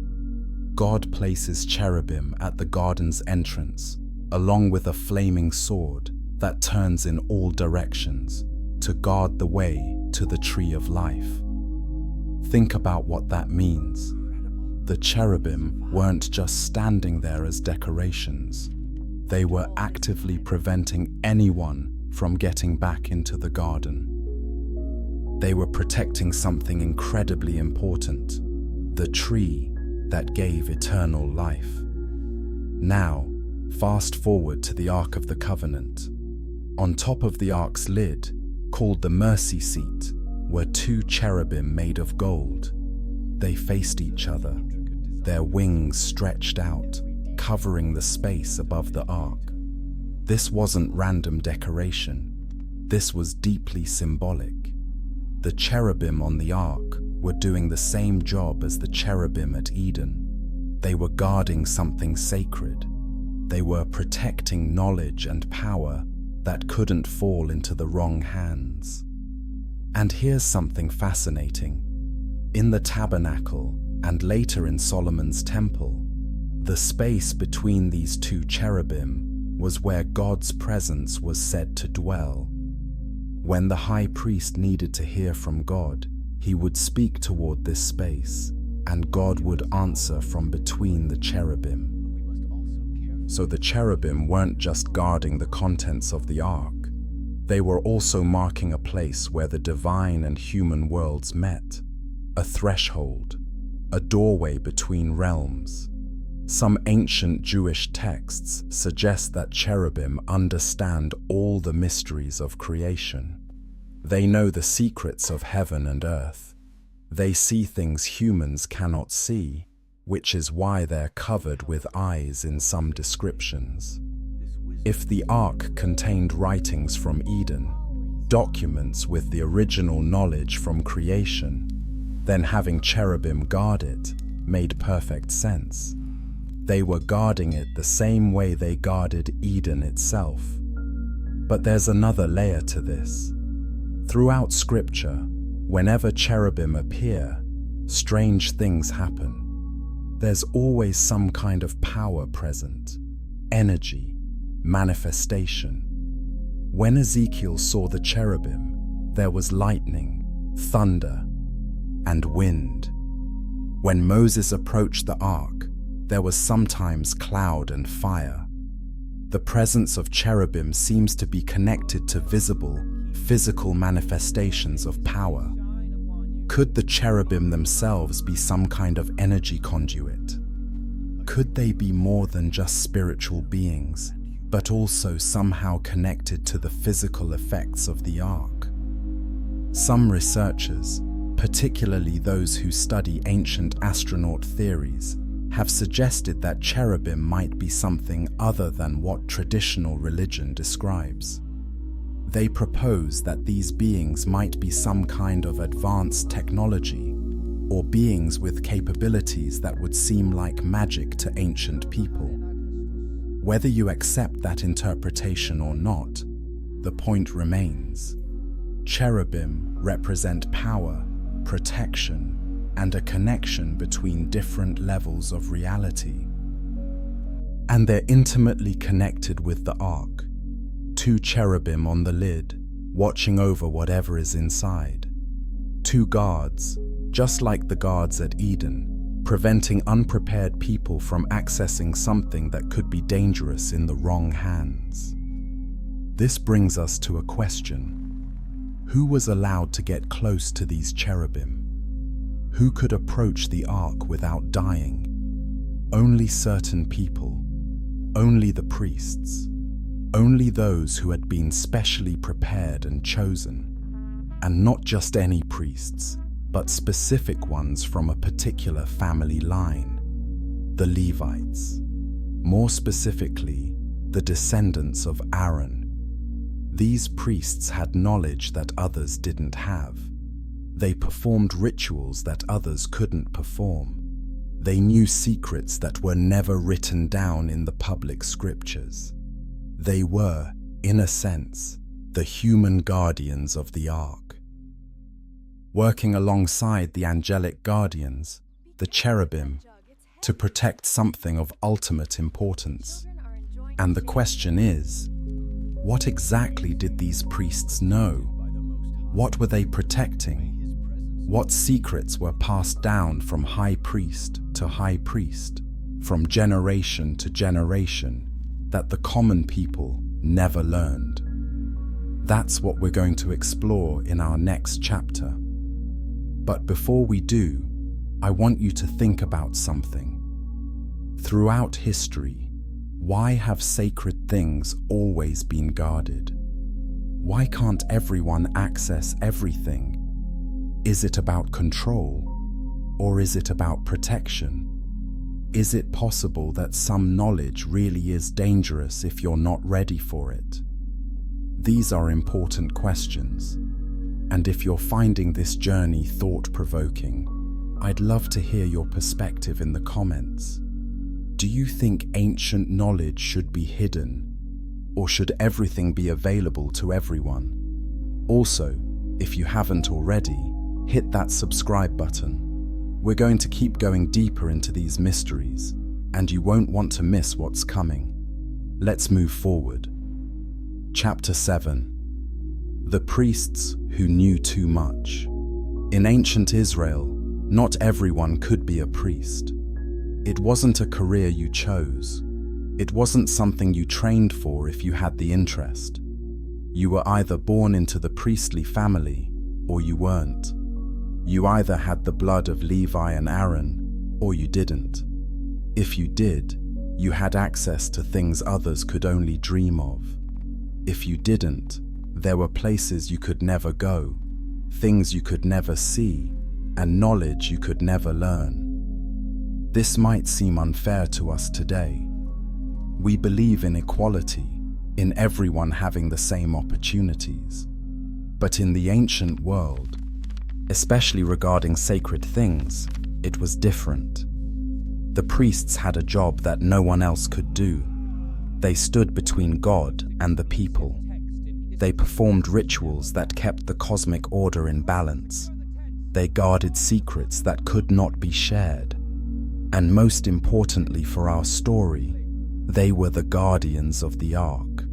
God places cherubim at the garden's entrance, along with a flaming sword that turns in all directions to guard the way to the tree of life. Think about what that means. The cherubim weren't just standing there as decorations. They were actively preventing anyone from getting back into the garden. They were protecting something incredibly important, the tree that gave eternal life. Now, fast forward to the Ark of the Covenant. On top of the Ark's lid, called the mercy seat, were 2 cherubim made of gold. They faced each other, their wings stretched out, covering the space above the ark. This wasn't random decoration. This was deeply symbolic. The cherubim on the ark were doing the same job as the cherubim at Eden. They were guarding something sacred. They were protecting knowledge and power that couldn't fall into the wrong hands. And here's something fascinating. In the tabernacle, and later in Solomon's temple, the space between these 2 cherubim was where God's presence was said to dwell. When the high priest needed to hear from God, he would speak toward this space, and God would answer from between the cherubim. So the cherubim weren't just guarding the contents of the ark. They were also marking a place where the divine and human worlds met, a threshold, a doorway between realms. Some ancient Jewish texts suggest that cherubim understand all the mysteries of creation. They know the secrets of heaven and earth. They see things humans cannot see, which is why they're covered with eyes in some descriptions. If the ark contained writings from Eden, documents with the original knowledge from creation, then having cherubim guard it made perfect sense. They were guarding it the same way they guarded Eden itself. But there's another layer to this. Throughout Scripture, whenever cherubim appear, strange things happen. There's always some kind of power present, energy, manifestation. When Ezekiel saw the cherubim, there was lightning, thunder, and wind. When Moses approached the ark, there was sometimes cloud and fire. The presence of cherubim seems to be connected to visible, physical manifestations of power. Could the cherubim themselves be some kind of energy conduit? Could they be more than just spiritual beings, but also somehow connected to the physical effects of the ark? Some researchers, particularly those who study ancient astronaut theories, have suggested that cherubim might be something other than what traditional religion describes. They propose that these beings might be some kind of advanced technology, or beings with capabilities that would seem like magic to ancient people. Whether you accept that interpretation or not, the point remains. Cherubim represent power, protection, and a connection between different levels of reality. And they're intimately connected with the ark. Two cherubim on the lid, watching over whatever is inside. Two guards, just like the guards at Eden, preventing unprepared people from accessing something that could be dangerous in the wrong hands. This brings us to a question. Who was allowed to get close to these cherubim? Who could approach the ark without dying? Only certain people. Only the priests. Only those who had been specially prepared and chosen. And not just any priests, but specific ones from a particular family line. The Levites. More specifically, the descendants of Aaron. These priests had knowledge that others didn't have. They performed rituals that others couldn't perform. They knew secrets that were never written down in the public scriptures. They were, in a sense, the human guardians of the ark. Working alongside the angelic guardians, the cherubim, to protect something of ultimate importance. And the question is, what exactly did these priests know? What were they protecting? What secrets were passed down from high priest to high priest, from generation to generation, that the common people never learned? That's what we're going to explore in our next chapter. But before we do, I want you to think about something. Throughout history, why have sacred things always been guarded? Why can't everyone access everything? Is it about control, or is it about protection? Is it possible that some knowledge really is dangerous if you're not ready for it? These are important questions, and if you're finding this journey thought-provoking, I'd love to hear your perspective in the comments. Do you think ancient knowledge should be hidden, or should everything be available to everyone? Also, if you haven't already, hit that subscribe button. We're going to keep going deeper into these mysteries, and you won't want to miss what's coming. Let's move forward. Chapter 7. The priests who knew too much. In ancient Israel, not everyone could be a priest. It wasn't a career you chose. It wasn't something you trained for if you had the interest. You were either born into the priestly family, or you weren't. You either had the blood of Levi and Aaron, or you didn't. If you did, you had access to things others could only dream of. If you didn't, there were places you could never go, things you could never see, and knowledge you could never learn. This might seem unfair to us today. We believe in equality, in everyone having the same opportunities. But in the ancient world, especially regarding sacred things, it was different. The priests had a job that no one else could do. They stood between God and the people. They performed rituals that kept the cosmic order in balance. They guarded secrets that could not be shared. And most importantly for our story, they were the guardians of the Ark.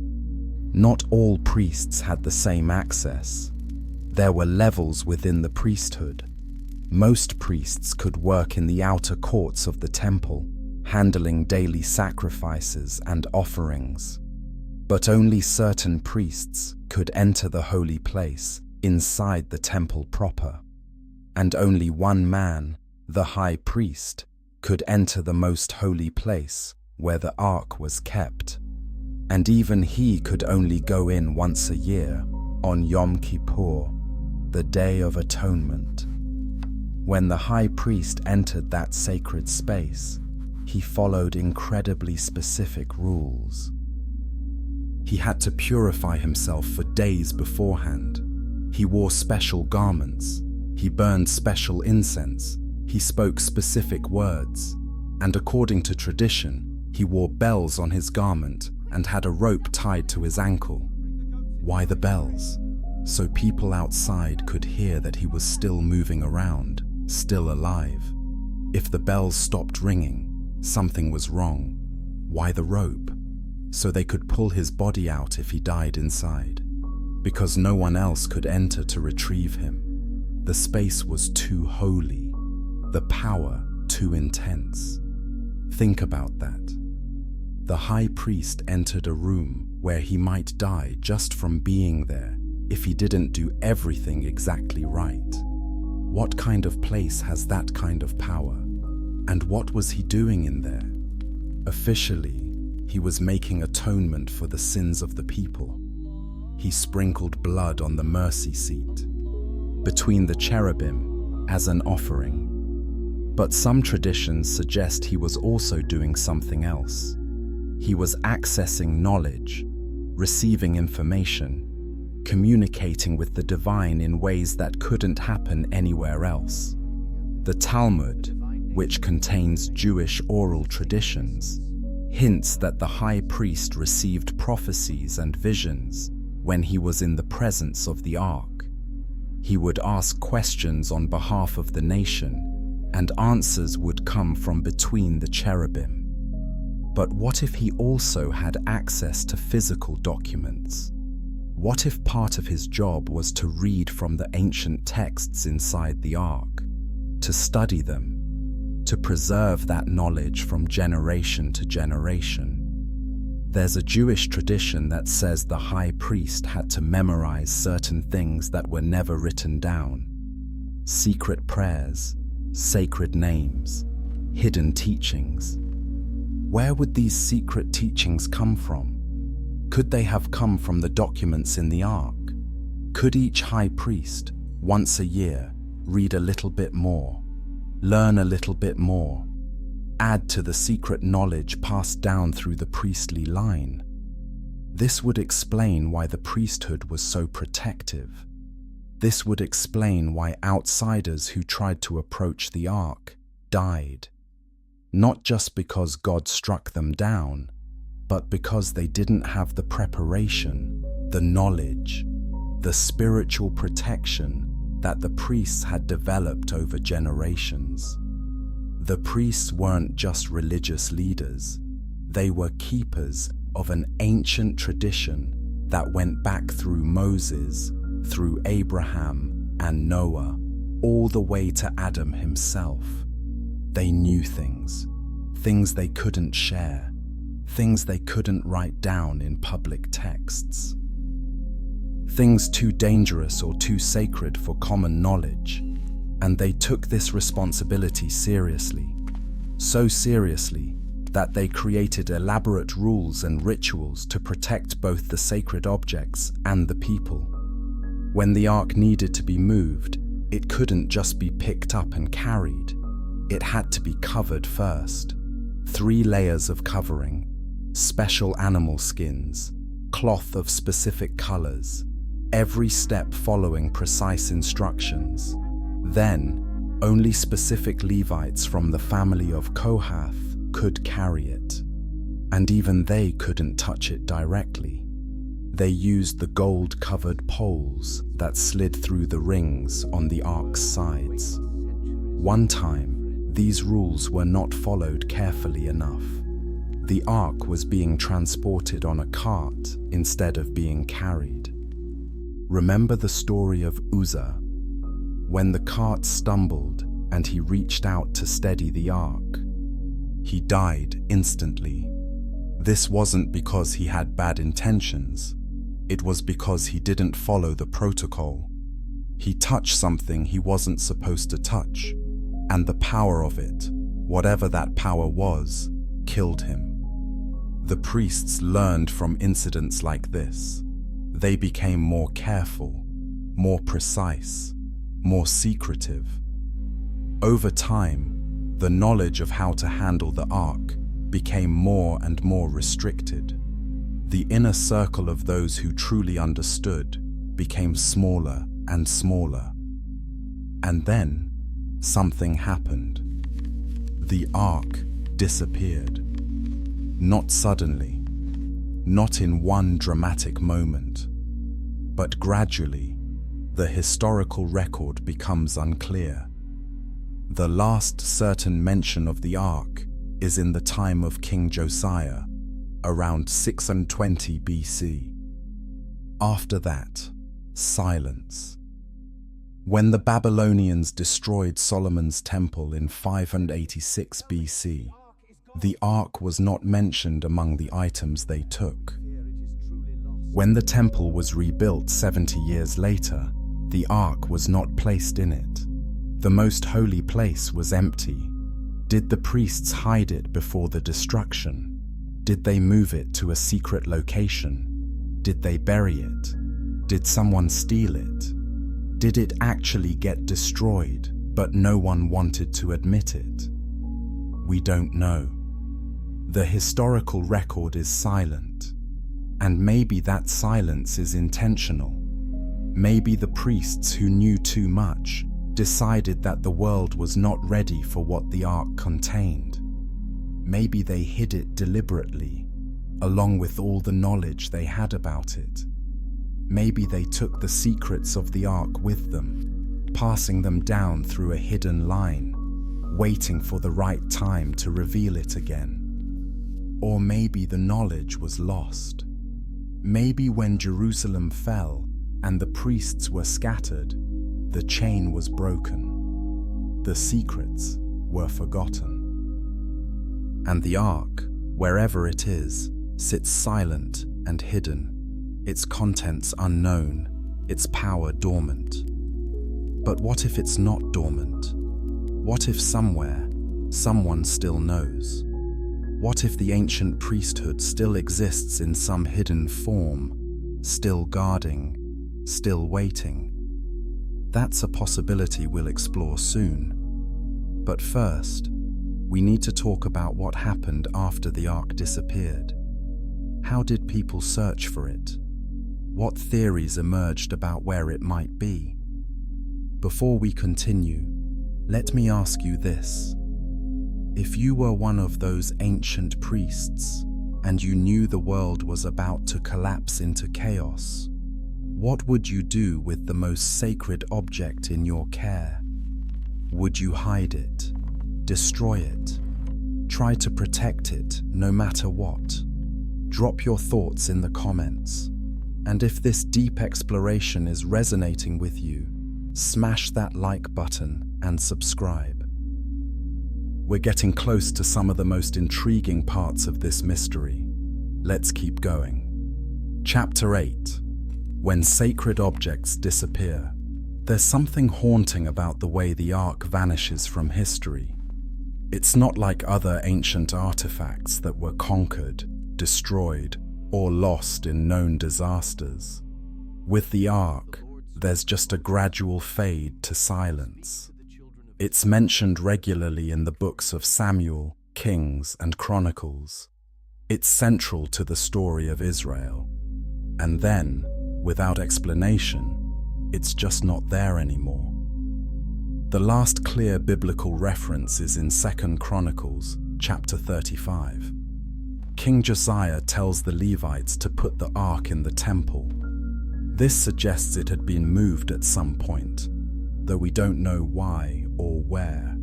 Not all priests had the same access. There were levels within the priesthood. Most priests could work in the outer courts of the temple, handling daily sacrifices and offerings. But only certain priests could enter the holy place inside the temple proper. And only one man, the high priest, could enter the most holy place where the Ark was kept. And even he could only go in once a year, on Yom Kippur, the Day of Atonement. When the high priest entered that sacred space, he followed incredibly specific rules. He had to purify himself for days beforehand. He wore special garments. He burned special incense. He spoke specific words. And according to tradition, he wore bells on his garment and had a rope tied to his ankle. Why the bells? So people outside could hear that he was still moving around, still alive. If the bells stopped ringing, something was wrong. Why the rope? So they could pull his body out if he died inside. Because no one else could enter to retrieve him. The space was too holy, the power too intense. Think about that. The high priest entered a room where he might die just from being there if he didn't do everything exactly right. What kind of place has that kind of power? And what was he doing in there? Officially, he was making atonement for the sins of the people. He sprinkled blood on the mercy seat, between the cherubim, as an offering. But some traditions suggest he was also doing something else. He was accessing knowledge, receiving information, communicating with the divine in ways that couldn't happen anywhere else. The Talmud, which contains Jewish oral traditions, hints that the high priest received prophecies and visions when he was in the presence of the Ark. He would ask questions on behalf of the nation, and answers would come from between the cherubim. But what if he also had access to physical documents? What if part of his job was to read from the ancient texts inside the Ark, to study them, to preserve that knowledge from generation to generation? There's a Jewish tradition that says the high priest had to memorize certain things that were never written down. Secret prayers, sacred names, hidden teachings. Where would these secret teachings come from? Could they have come from the documents in the Ark? Could each high priest, once a year, read a little bit more, learn a little bit more, add to the secret knowledge passed down through the priestly line? This would explain why the priesthood was so protective. This would explain why outsiders who tried to approach the Ark died. Not just because God struck them down, but because they didn't have the preparation, the knowledge, the spiritual protection that the priests had developed over generations. The priests weren't just religious leaders. They were keepers of an ancient tradition that went back through Moses, through Abraham and Noah, all the way to Adam himself. They knew things they couldn't share, things they couldn't write down in public texts. Things too dangerous or too sacred for common knowledge, and they took this responsibility seriously. so seriously that they created elaborate rules and rituals to protect both the sacred objects and the people. When the ark needed to be moved, it couldn't just be picked up and carried. It had to be covered first. 3 layers of covering, special animal skins, cloth of specific colors, every step following precise instructions. Then, only specific Levites from the family of Kohath could carry it, and even they couldn't touch it directly. They used the gold-covered poles that slid through the rings on the ark's sides. One time, these rules were not followed carefully enough. The ark was being transported on a cart instead of being carried. Remember the story of Uzzah? When the cart stumbled and he reached out to steady the ark, he died instantly. This wasn't because he had bad intentions. It was because he didn't follow the protocol. He touched something he wasn't supposed to touch, and the power of it, whatever that power was, killed him. The priests learned from incidents like this. They became more careful, more precise, more secretive. Over time, the knowledge of how to handle the ark became more and more restricted. The inner circle of those who truly understood became smaller and smaller. And then, something happened. The ark disappeared. Not suddenly, not in one dramatic moment, but gradually, the historical record becomes unclear. The last certain mention of the ark is in the time of King Josiah, around 620 BC. After that, silence. When the Babylonians destroyed Solomon's temple in 586 BC, the ark was not mentioned among the items they took. When the temple was rebuilt 70 years later, the ark was not placed in it. The most holy place was empty. Did the priests hide it before the destruction? Did they move it to a secret location? Did they bury it? Did someone steal it? Did it actually get destroyed, but no one wanted to admit it? We don't know. The historical record is silent, and maybe that silence is intentional. Maybe the priests who knew too much decided that the world was not ready for what the ark contained. Maybe they hid it deliberately, along with all the knowledge they had about it. Maybe they took the secrets of the ark with them, passing them down through a hidden line, waiting for the right time to reveal it again. Or maybe the knowledge was lost. Maybe when Jerusalem fell and the priests were scattered, the chain was broken. The secrets were forgotten. And the ark, wherever it is, sits silent and hidden, its contents unknown, its power dormant. But what if it's not dormant? What if somewhere, someone still knows? What if the ancient priesthood still exists in some hidden form, still guarding, still waiting? That's a possibility we'll explore soon. But first, we need to talk about what happened after the ark disappeared. How did people search for it? What theories emerged about where it might be? Before we continue, let me ask you this. If you were one of those ancient priests and you knew the world was about to collapse into chaos, what would you do with the most sacred object in your care? Would you hide it, destroy it, try to protect it no matter what? Drop your thoughts in the comments. And if this deep exploration is resonating with you, smash that like button and subscribe. We're getting close to some of the most intriguing parts of this mystery. Let's keep going. Chapter 8. When sacred objects disappear. There's something haunting about the way the ark vanishes from history. It's not like other ancient artifacts that were conquered, destroyed, or lost in known disasters. With the Ark, there's just a gradual fade to silence. It's mentioned regularly in the books of Samuel, Kings, and Chronicles. It's central to the story of Israel. And then, without explanation, it's just not there anymore. The last clear biblical reference is in 2 Chronicles, chapter 35. King Josiah tells the Levites to put the ark in the temple. This suggests it had been moved at some point, though we don't know why or where.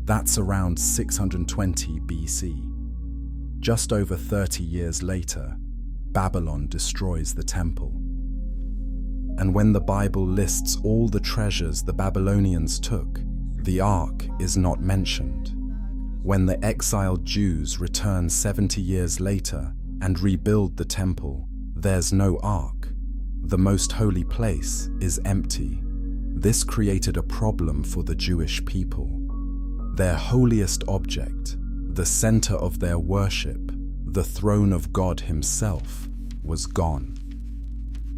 That's around 620 BC. Just over 30 years later, Babylon destroys the temple. And when the Bible lists all the treasures the Babylonians took, the ark is not mentioned. When the exiled Jews return 70 years later and rebuild the temple, there's no ark. The most holy place is empty. This created a problem for the Jewish people. Their holiest object, the center of their worship, the throne of God Himself, was gone.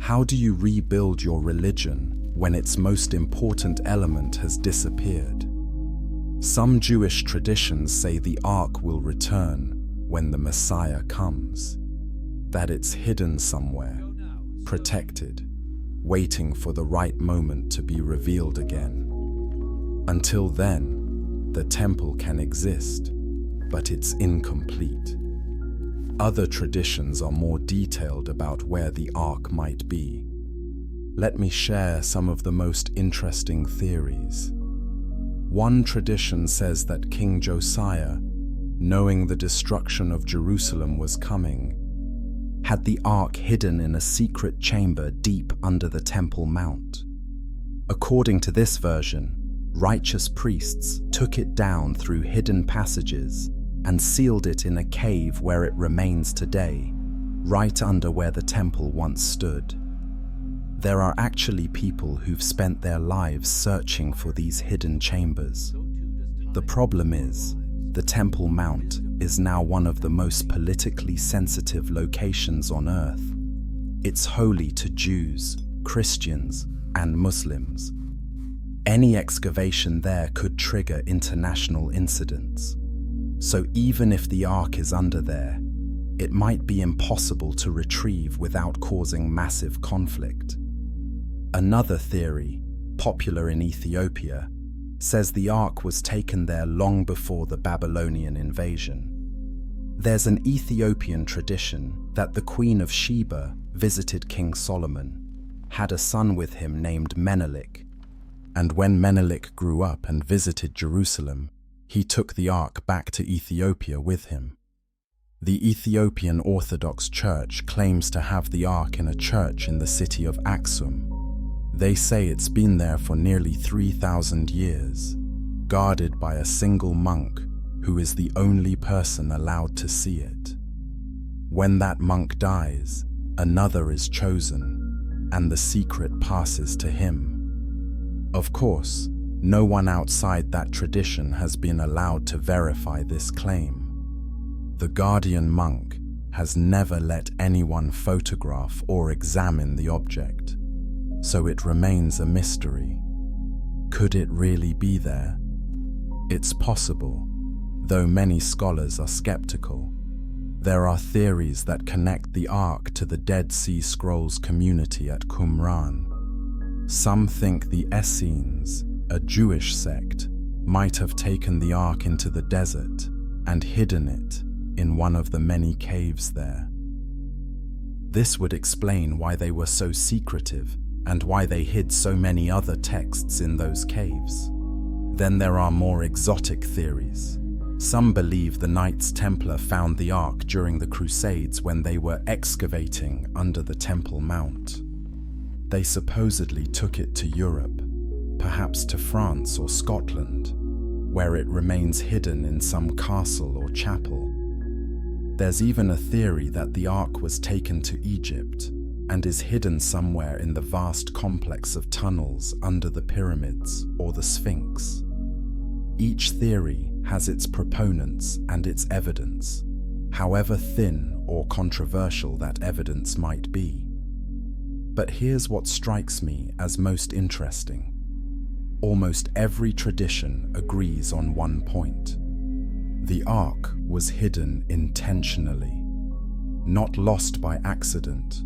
How do you rebuild your religion when its most important element has disappeared? Some Jewish traditions say the ark will return when the Messiah comes, that it's hidden somewhere, protected, waiting for the right moment to be revealed again. Until then, the temple can exist, but it's incomplete. Other traditions are more detailed about where the ark might be. Let me share some of the most interesting theories. One tradition says that King Josiah, knowing the destruction of Jerusalem was coming, had the ark hidden in a secret chamber deep under the Temple Mount. According to this version, righteous priests took it down through hidden passages and sealed it in a cave where it remains today, right under where the temple once stood. There are actually people who've spent their lives searching for these hidden chambers. The problem is, the Temple Mount is now one of the most politically sensitive locations on Earth. It's holy to Jews, Christians, and Muslims. Any excavation there could trigger international incidents. So even if the ark is under there, it might be impossible to retrieve without causing massive conflict. Another theory, popular in Ethiopia, says the ark was taken there long before the Babylonian invasion. There's an Ethiopian tradition that the Queen of Sheba visited King Solomon, had a son with him named Menelik, and when Menelik grew up and visited Jerusalem, he took the ark back to Ethiopia with him. The Ethiopian Orthodox Church claims to have the ark in a church in the city of Aksum. They say it's been there for nearly 3,000 years, guarded by a single monk who is the only person allowed to see it. When that monk dies, another is chosen, and the secret passes to him. Of course, no one outside that tradition has been allowed to verify this claim. The guardian monk has never let anyone photograph or examine the object, so it remains a mystery. Could it really be there? It's possible, though many scholars are skeptical. There are theories that connect the Ark to the Dead Sea Scrolls community at Qumran. Some think the Essenes, a Jewish sect, might have taken the Ark into the desert and hidden it in one of the many caves there. This would explain why they were so secretive and why they hid so many other texts in those caves. Then there are more exotic theories. Some believe the Knights Templar found the Ark during the Crusades when they were excavating under the Temple Mount. They supposedly took it to Europe, perhaps to France or Scotland, where it remains hidden in some castle or chapel. There's even a theory that the Ark was taken to Egypt and is hidden somewhere in the vast complex of tunnels under the pyramids or the Sphinx. Each theory has its proponents and its evidence, however thin or controversial that evidence might be. But here's what strikes me as most interesting. Almost every tradition agrees on one point. The Ark was hidden intentionally, not lost by accident,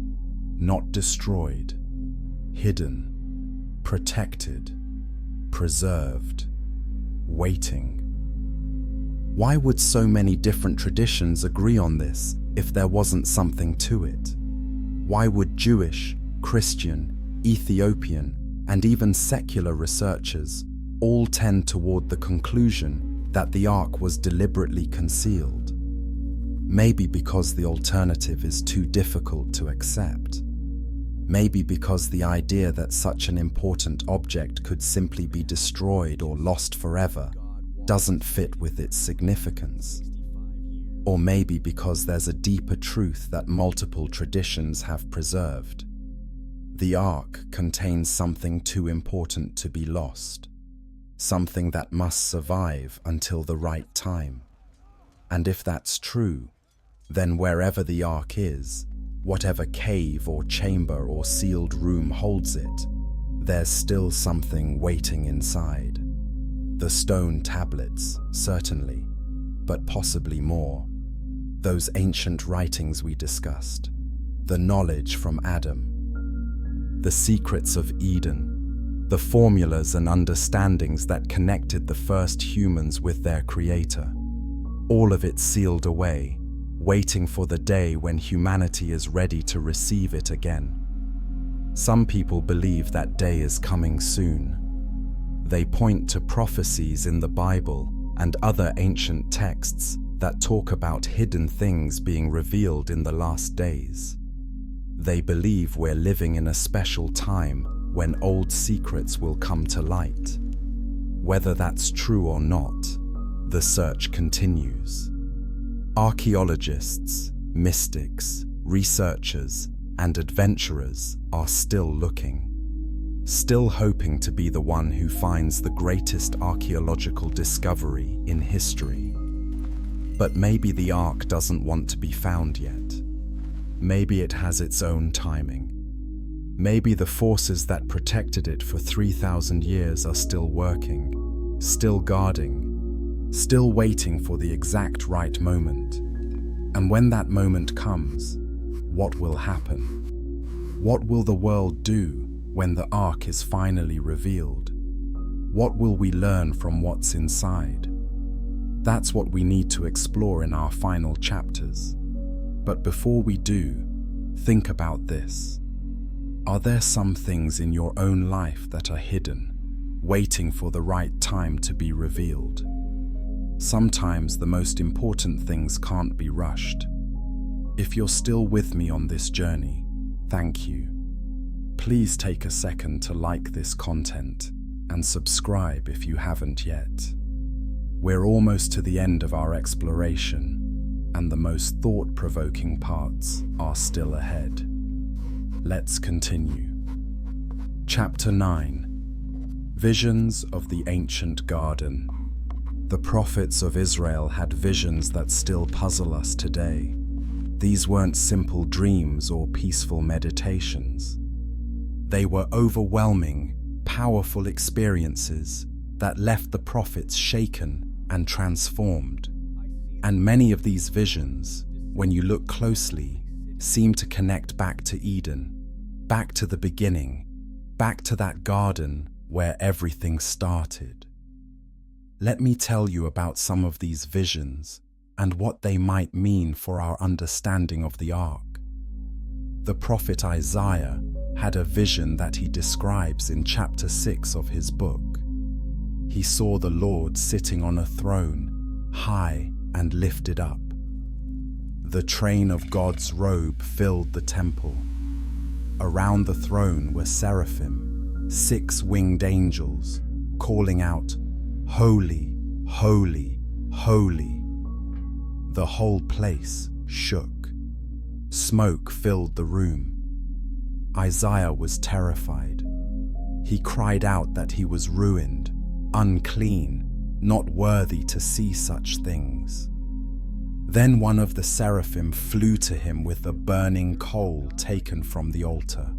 not destroyed, hidden, protected, preserved, waiting. Why would so many different traditions agree on this if there wasn't something to it? Why would Jewish, Christian, Ethiopian, and even secular researchers all tend toward the conclusion that the Ark was deliberately concealed? Maybe because the alternative is too difficult to accept. Maybe because the idea that such an important object could simply be destroyed or lost forever doesn't fit with its significance. Or maybe because there's a deeper truth that multiple traditions have preserved. The Ark contains something too important to be lost, something that must survive until the right time. And if that's true, then wherever the Ark is, whatever cave or chamber or sealed room holds it, there's still something waiting inside. The stone tablets, certainly, but possibly more. Those ancient writings we discussed, the knowledge from Adam, the secrets of Eden, the formulas and understandings that connected the first humans with their creator. All of it sealed away, waiting for the day when humanity is ready to receive it again. Some people believe that day is coming soon. They point to prophecies in the Bible and other ancient texts that talk about hidden things being revealed in the last days. They believe we're living in a special time when old secrets will come to light. Whether that's true or not, the search continues. Archaeologists, mystics, researchers, and adventurers are still looking, still hoping to be the one who finds the greatest archaeological discovery in history. But maybe the Ark doesn't want to be found yet. Maybe it has its own timing. Maybe the forces that protected it for 3,000 years are still working, still guarding, still waiting for the exact right moment. And when that moment comes, what will happen? What will the world do when the Ark is finally revealed? What will we learn from what's inside? That's what we need to explore in our final chapters. But before we do, think about this. Are there some things in your own life that are hidden, waiting for the right time to be revealed? Sometimes the most important things can't be rushed. If you're still with me on this journey, thank you. Please take a second to like this content and subscribe if you haven't yet. We're almost to the end of our exploration, and the most thought-provoking parts are still ahead. Let's continue. Chapter 9. Visions of the Ancient Garden. The prophets of Israel had visions that still puzzle us today. These weren't simple dreams or peaceful meditations. They were overwhelming, powerful experiences that left the prophets shaken and transformed. And many of these visions, when you look closely, seem to connect back to Eden, back to the beginning, back to that garden where everything started. Let me tell you about some of these visions and what they might mean for our understanding of the Ark. The prophet Isaiah had a vision that he describes in chapter 6 of his book. He saw the Lord sitting on a throne, high and lifted up. The train of God's robe filled the temple. Around the throne were seraphim, 6 winged angels, calling out, "Holy, holy, holy." The whole place shook. Smoke filled the room. Isaiah was terrified. He cried out that he was ruined, unclean, not worthy to see such things. Then one of the seraphim flew to him with a burning coal taken from the altar.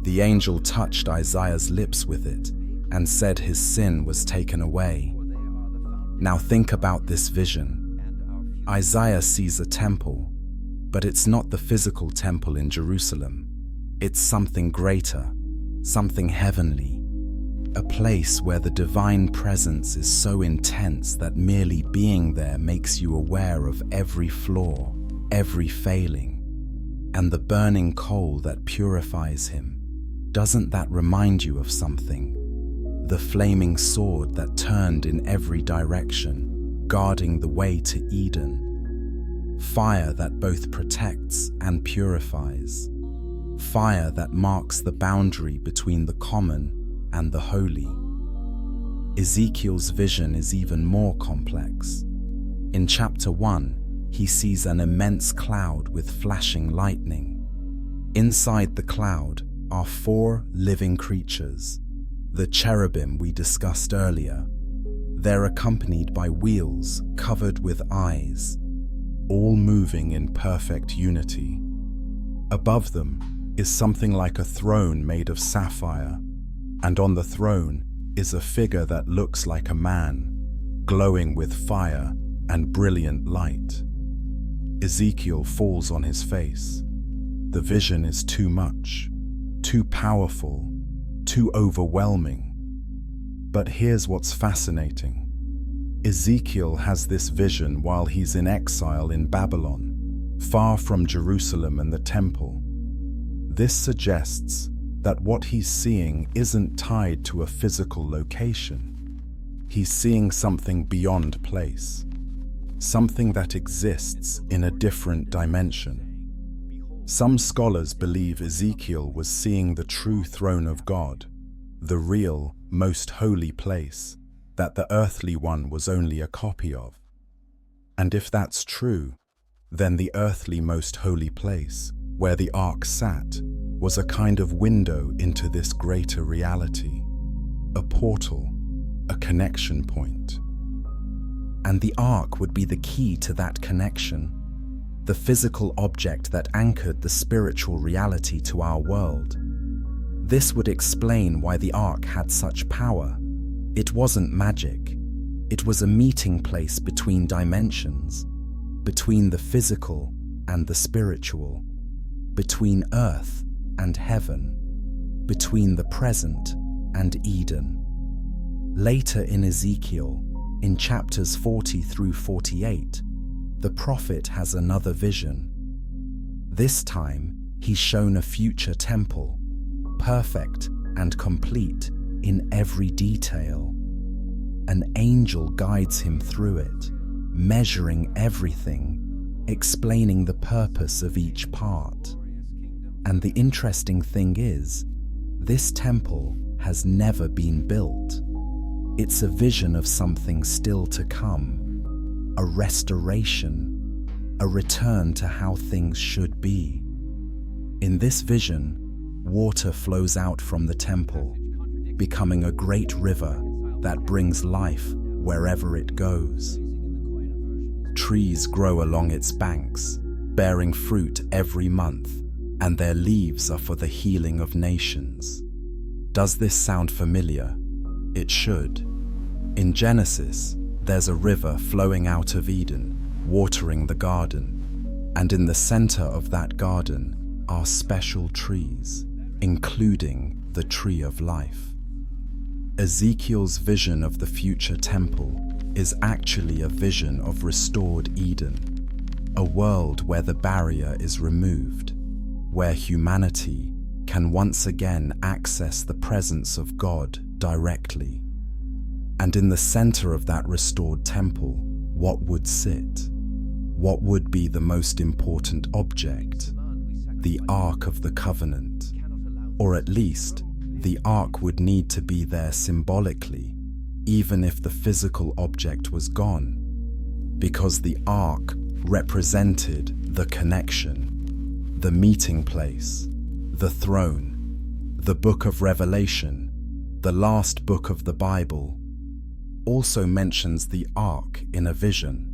The angel touched Isaiah's lips with it and said his sin was taken away. Now think about this vision. Isaiah sees a temple, but it's not the physical temple in Jerusalem. It's something greater, something heavenly, a place where the divine presence is so intense that merely being there makes you aware of every flaw, every failing, and the burning coal that purifies him. Doesn't that remind you of something? The flaming sword that turned in every direction, guarding the way to Eden. Fire that both protects and purifies. Fire that marks the boundary between the common and the holy. Ezekiel's vision is even more complex. In chapter 1, he sees an immense cloud with flashing lightning. Inside the cloud are 4 living creatures, the cherubim we discussed earlier. They're accompanied by wheels covered with eyes, all moving in perfect unity. Above them is something like a throne made of sapphire, and on the throne is a figure that looks like a man, glowing with fire and brilliant light. Ezekiel falls on his face. The vision is too much, too powerful, too overwhelming. But here's what's fascinating. Ezekiel has this vision while he's in exile in Babylon, far from Jerusalem and the temple. This suggests that what he's seeing isn't tied to a physical location. He's seeing something beyond place, something that exists in a different dimension. Some scholars believe Ezekiel was seeing the true throne of God, the real, most holy place that the earthly one was only a copy of. And if that's true, then the earthly most holy place, where the ark sat, was a kind of window into this greater reality, a portal, a connection point. And the ark would be the key to that connection, the physical object that anchored the spiritual reality to our world. This would explain why the ark had such power. It wasn't magic. It was a meeting place between dimensions, between the physical and the spiritual, between earth and heaven, between the present and Eden. Later in Ezekiel, in chapters 40 through 48, the prophet has another vision. This time, he's shown a future temple, perfect and complete in every detail. An angel guides him through it, measuring everything, explaining the purpose of each part. And the interesting thing is, this temple has never been built. It's a vision of something still to come, a restoration, a return to how things should be. In this vision, water flows out from the temple, becoming a great river that brings life wherever it goes. Trees grow along its banks, bearing fruit every month, and their leaves are for the healing of nations. Does this sound familiar? It should. In Genesis, there's a river flowing out of Eden, watering the garden, and in the center of that garden are special trees, including the tree of life. Ezekiel's vision of the future temple is actually a vision of restored Eden, a world where the barrier is removed, where humanity can once again access the presence of God directly. And in the center of that restored temple, what would sit? What would be the most important object? The Ark of the Covenant. Or at least, the Ark would need to be there symbolically, even if the physical object was gone, because the Ark represented the connection, the meeting place, the throne, the book of Revelation, the last book of the Bible. also mentions the ark in a vision.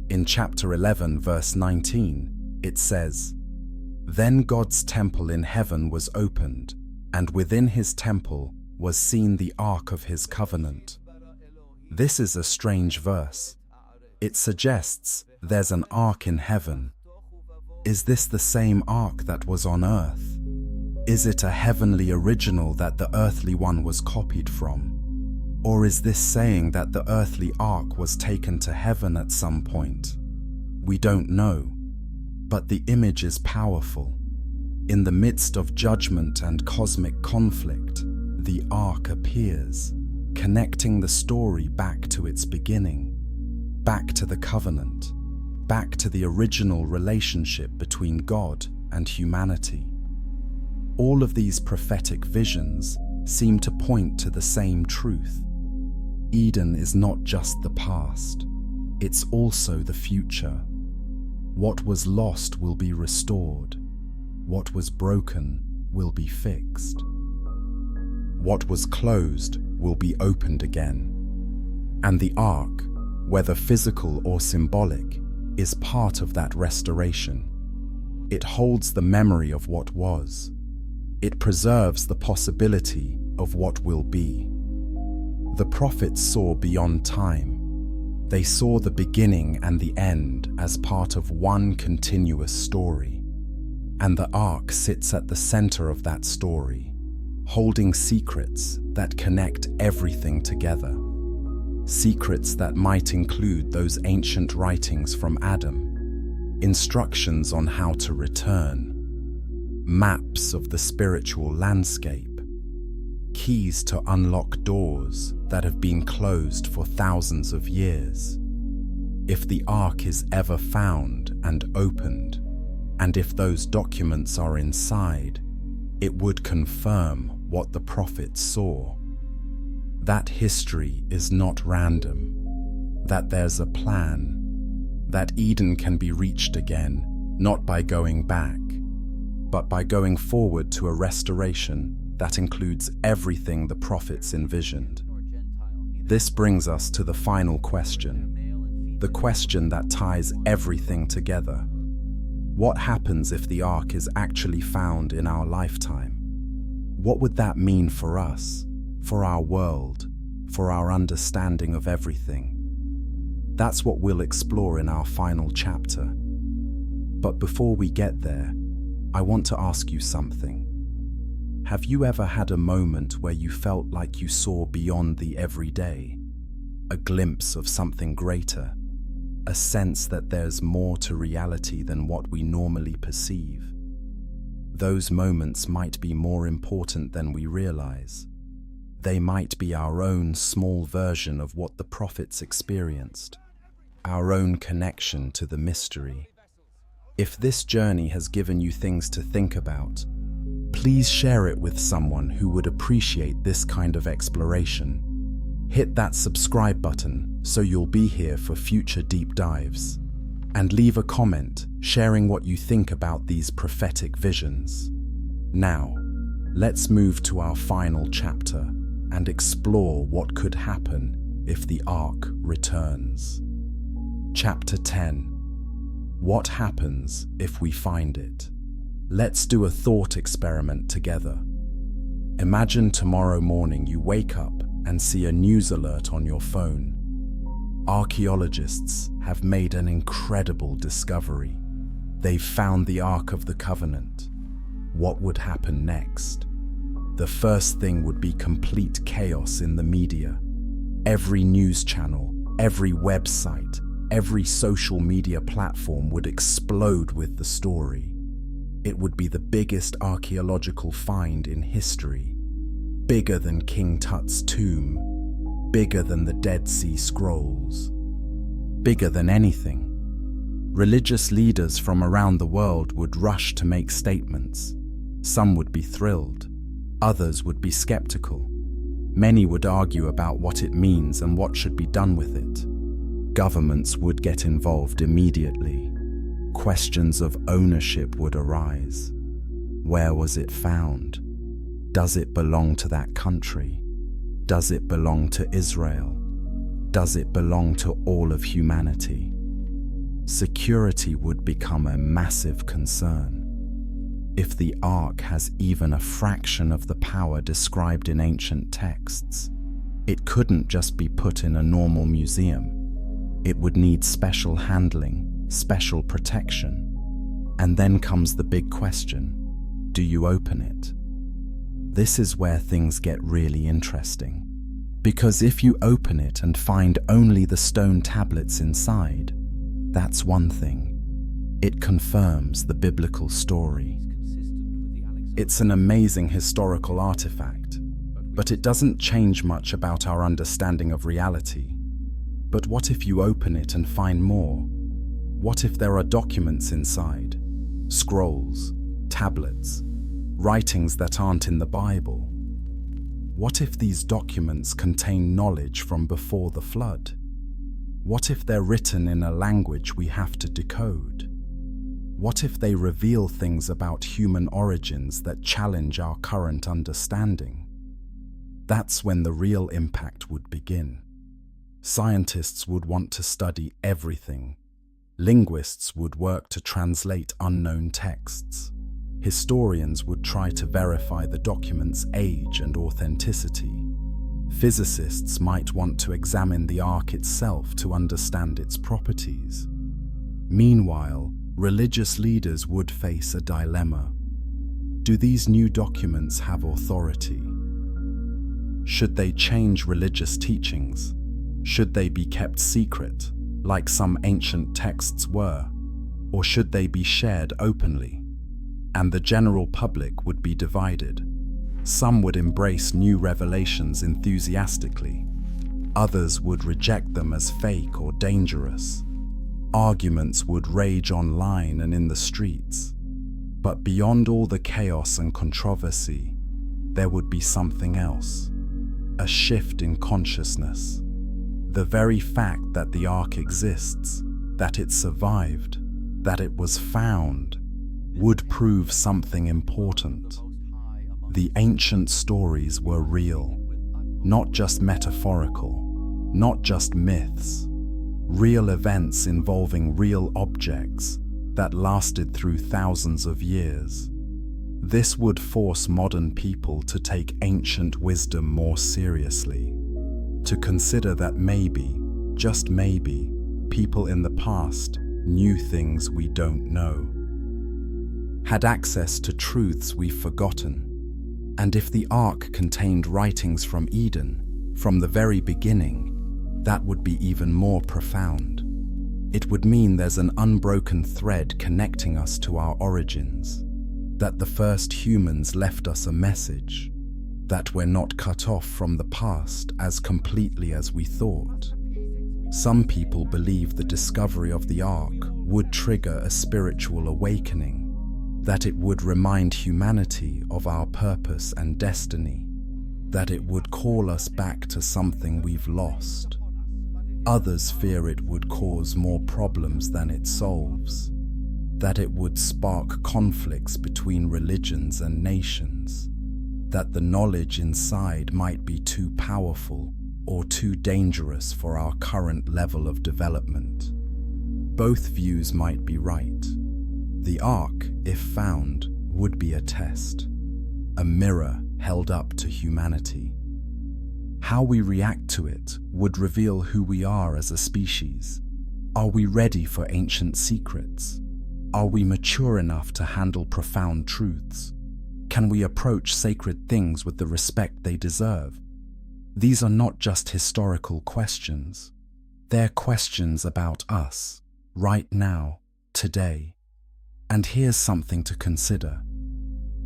In chapter 11, verse 19, it says, "Then God's temple in heaven was opened, and within his temple was seen the ark of his covenant." This is a strange verse. It suggests there's an ark in heaven. Is this the same ark that was on earth? Is it a heavenly original that the earthly one was copied from? Or is this saying that the earthly ark was taken to heaven at some point? We don't know, but the image is powerful. In the midst of judgment and cosmic conflict, the ark appears, connecting the story back to its beginning, back to the covenant, back to the original relationship between God and humanity. All of these prophetic visions seem to point to the same truth. Eden is not just the past, it's also the future. What was lost will be restored. What was broken will be fixed. What was closed will be opened again. And the ark, whether physical or symbolic, is part of that restoration. It holds the memory of what was. It preserves the possibility of what will be. The prophets saw beyond time. They saw the beginning and the end as part of one continuous story. And the ark sits at the center of that story, holding secrets that connect everything together. Secrets that might include those ancient writings from Adam, instructions on how to return, maps of the spiritual landscape, keys to unlock doors that have been closed for thousands of years. If the ark is ever found and opened, and if those documents are inside, it would confirm what the prophets saw. That history is not random, that there's a plan, that Eden can be reached again, not by going back, but by going forward to a restoration that includes everything the prophets envisioned. This brings us to the final question, the question that ties everything together. What happens if the ark is actually found in our lifetime? What would that mean for us, for our world, for our understanding of everything? That's what we'll explore in our final chapter. But before we get there, I want to ask you something. Have you ever had a moment where you felt like you saw beyond the everyday? A glimpse of something greater? A sense that there's more to reality than what we normally perceive? Those moments might be more important than we realize. They might be our own small version of what the prophets experienced, our own connection to the mystery. If this journey has given you things to think about, please share it with someone who would appreciate this kind of exploration. Hit that subscribe button so you'll be here for future deep dives. And leave a comment sharing what you think about these prophetic visions. Now, let's move to our final chapter and explore what could happen if the ark returns. Chapter 10. What happens if we find it? Let's do a thought experiment together. Imagine tomorrow morning you wake up and see a news alert on your phone. Archaeologists have made an incredible discovery. They've found the Ark of the Covenant. What would happen next? The first thing would be complete chaos in the media. Every news channel, every website, every social media platform would explode with the story. It would be the biggest archaeological find in history. Bigger than King Tut's tomb. Bigger than the Dead Sea Scrolls. Bigger than anything. Religious leaders from around the world would rush to make statements. Some would be thrilled. Others would be skeptical. Many would argue about what it means and what should be done with it. Governments would get involved immediately. Questions of ownership would arise. Where was it found? Does it belong to that country? Does it belong to Israel? does it belong to all of humanity? Security would become a massive concern. If the Ark has even a fraction of the power described in ancient texts, it couldn't just be put in a normal museum. It would need special handling, special protection. And then comes the big question: do you open it? This is where things get really interesting. Because if you open it and find only the stone tablets inside, that's one thing. It confirms the biblical story. It's an amazing historical artifact, but it doesn't change much about our understanding of reality. But what if you open it and find more? What if there are documents inside? Scrolls, tablets, writings that aren't in the Bible? What if these documents contain knowledge from before the flood? What if they're written in a language we have to decode? What if they reveal things about human origins that challenge our current understanding? That's when the real impact would begin. Scientists would want to study everything. Linguists would work to translate unknown texts. Historians would try to verify the document's age and authenticity. Physicists might want to examine the Ark itself to understand its properties. Meanwhile, religious leaders would face a dilemma. Do these new documents have authority? Should they change religious teachings? Should they be kept secret, like some ancient texts were? Or should they be shared openly? And the general public would be divided. Some would embrace new revelations enthusiastically. Others would reject them as fake or dangerous. Arguments would rage online and in the streets. But beyond all the chaos and controversy, there would be something else. A shift in consciousness. The very fact that the Ark exists, that it survived, that it was found, would prove something important. The ancient stories were real, not just metaphorical, not just myths. Real events involving real objects that lasted through thousands of years. This would force modern people to take ancient wisdom more seriously, to consider that maybe, just maybe, people in the past knew things we don't know, had access to truths we've forgotten. And if the Ark contained writings from Eden, from the very beginning, that would be even more profound. It would mean there's an unbroken thread connecting us to our origins, that the first humans left us a message, that we're not cut off from the past as completely as we thought. Some people believe the discovery of the Ark would trigger a spiritual awakening, that it would remind humanity of our purpose and destiny, that it would call us back to something we've lost. Others fear it would cause more problems than it solves, that it would spark conflicts between religions and nations, that the knowledge inside might be too powerful or too dangerous for our current level of development. Both views might be right. The Ark, if found, would be a test, a mirror held up to humanity. How we react to it would reveal who we are as a species. Are we ready for ancient secrets? Are we mature enough to handle profound truths? Can we approach sacred things with the respect they deserve? These are not just historical questions. They're questions about us, right now, today. And here's something to consider.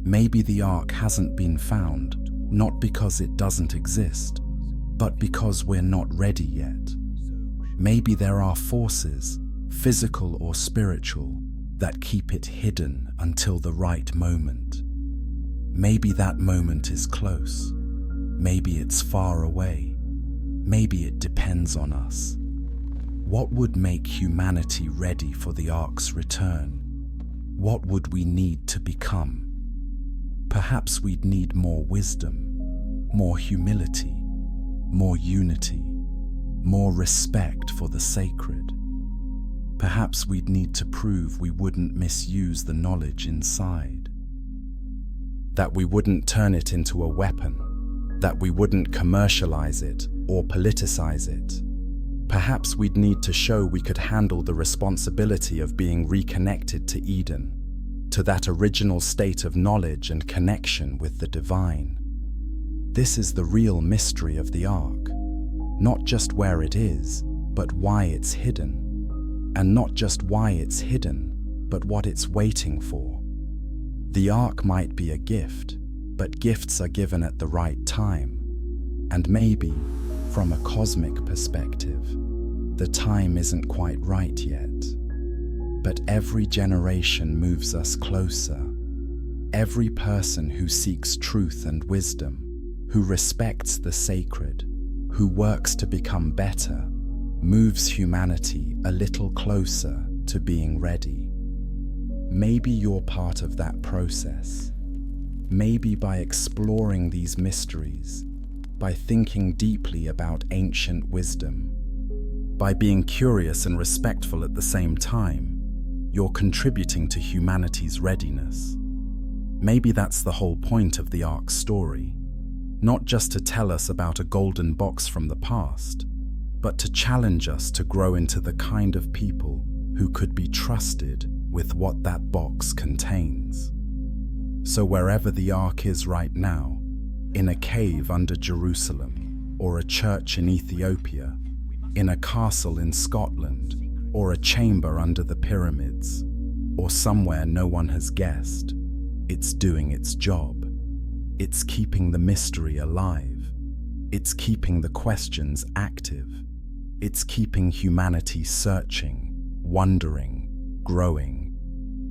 Maybe the Ark hasn't been found, not because it doesn't exist, but because we're not ready yet. Maybe there are forces, physical or spiritual, that keep it hidden until the right moment. Maybe that moment is close. Maybe it's far away. Maybe it depends on us. What would make humanity ready for the Ark's return? What would we need to become? Perhaps we'd need more wisdom, more humility, more unity. more respect for the sacred. Perhaps we'd need to prove we wouldn't misuse the knowledge inside, that we wouldn't turn it into a weapon, that we wouldn't commercialize it or politicize it. Perhaps we'd need to show we could handle the responsibility of being reconnected to Eden, to that original state of knowledge and connection with the divine. This is the real mystery of the Ark, not just where it is, but why it's hidden. And not just why it's hidden, but what it's waiting for. The Ark might be a gift, but gifts are given at the right time. And maybe, from a cosmic perspective, the time isn't quite right yet. But every generation moves us closer. Every person who seeks truth and wisdom, who respects the sacred, who works to become better, moves humanity a little closer to being ready. Maybe you're part of that process. Maybe by exploring these mysteries, by thinking deeply about ancient wisdom, by being curious and respectful at the same time, you're contributing to humanity's readiness. Maybe that's the whole point of the Ark's story, not just to tell us about a golden box from the past, but to challenge us to grow into the kind of people who could be trusted with what that box contains. So wherever the Ark is right now, in a cave under Jerusalem, or a church in Ethiopia, in a castle in Scotland, or a chamber under the pyramids, or somewhere no one has guessed, it's doing its job. It's keeping the mystery alive. It's keeping the questions active. It's keeping humanity searching, wondering, growing.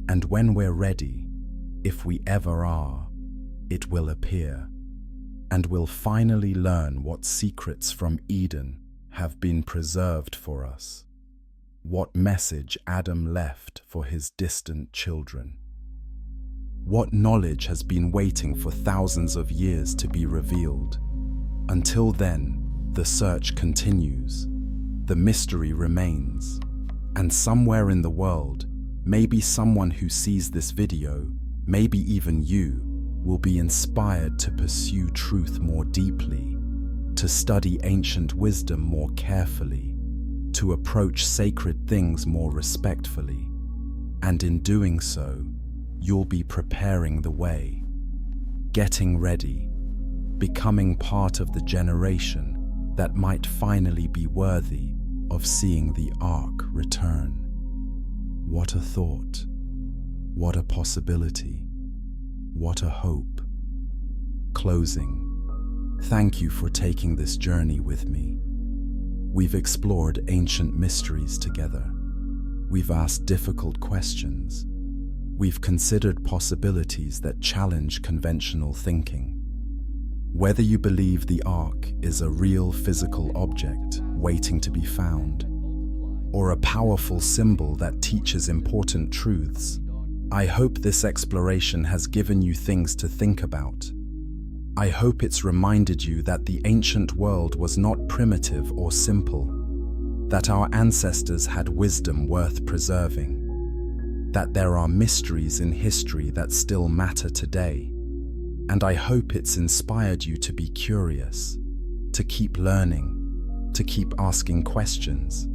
And when we're ready, if we ever are, it will appear. And we'll finally learn what secrets from Eden have been preserved for us. What message Adam left for his distant children. What knowledge has been waiting for thousands of years to be revealed. Until then, the search continues. The mystery remains. And somewhere in the world, maybe someone who sees this video, maybe even you, will be inspired to pursue truth more deeply, to study ancient wisdom more carefully, to approach sacred things more respectfully. And in doing so, you'll be preparing the way, getting ready, becoming part of the generation that might finally be worthy of seeing the Ark return. What a thought, what a possibility, what a hope. Closing, thank you for taking this journey with me. We've explored ancient mysteries together. We've asked difficult questions. We've considered possibilities that challenge conventional thinking. Whether you believe the Ark is a real physical object waiting to be found, or a powerful symbol that teaches important truths, I hope this exploration has given you things to think about. I hope it's reminded you that the ancient world was not primitive or simple, that our ancestors had wisdom worth preserving, that there are mysteries in history that still matter today. And I hope it's inspired you to be curious, to keep learning, to keep asking questions,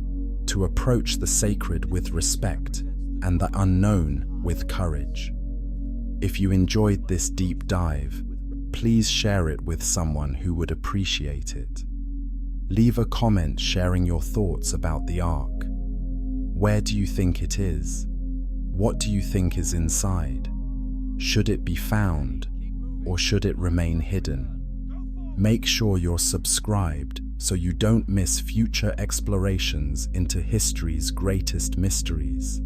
to approach the sacred with respect and the unknown with courage. If you enjoyed this deep dive, please share it with someone who would appreciate it. Leave a comment sharing your thoughts about the Ark. Where do you think it is? What do you think is inside? Should it be found, or should it remain hidden? Make sure you're subscribed so you don't miss future explorations into history's greatest mysteries.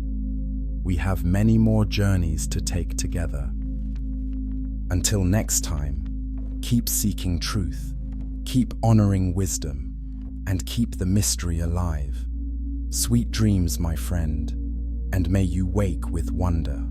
We have many more journeys to take together. Until next time, keep seeking truth, keep honoring wisdom, and keep the mystery alive. Sweet dreams, my friend, and may you wake with wonder.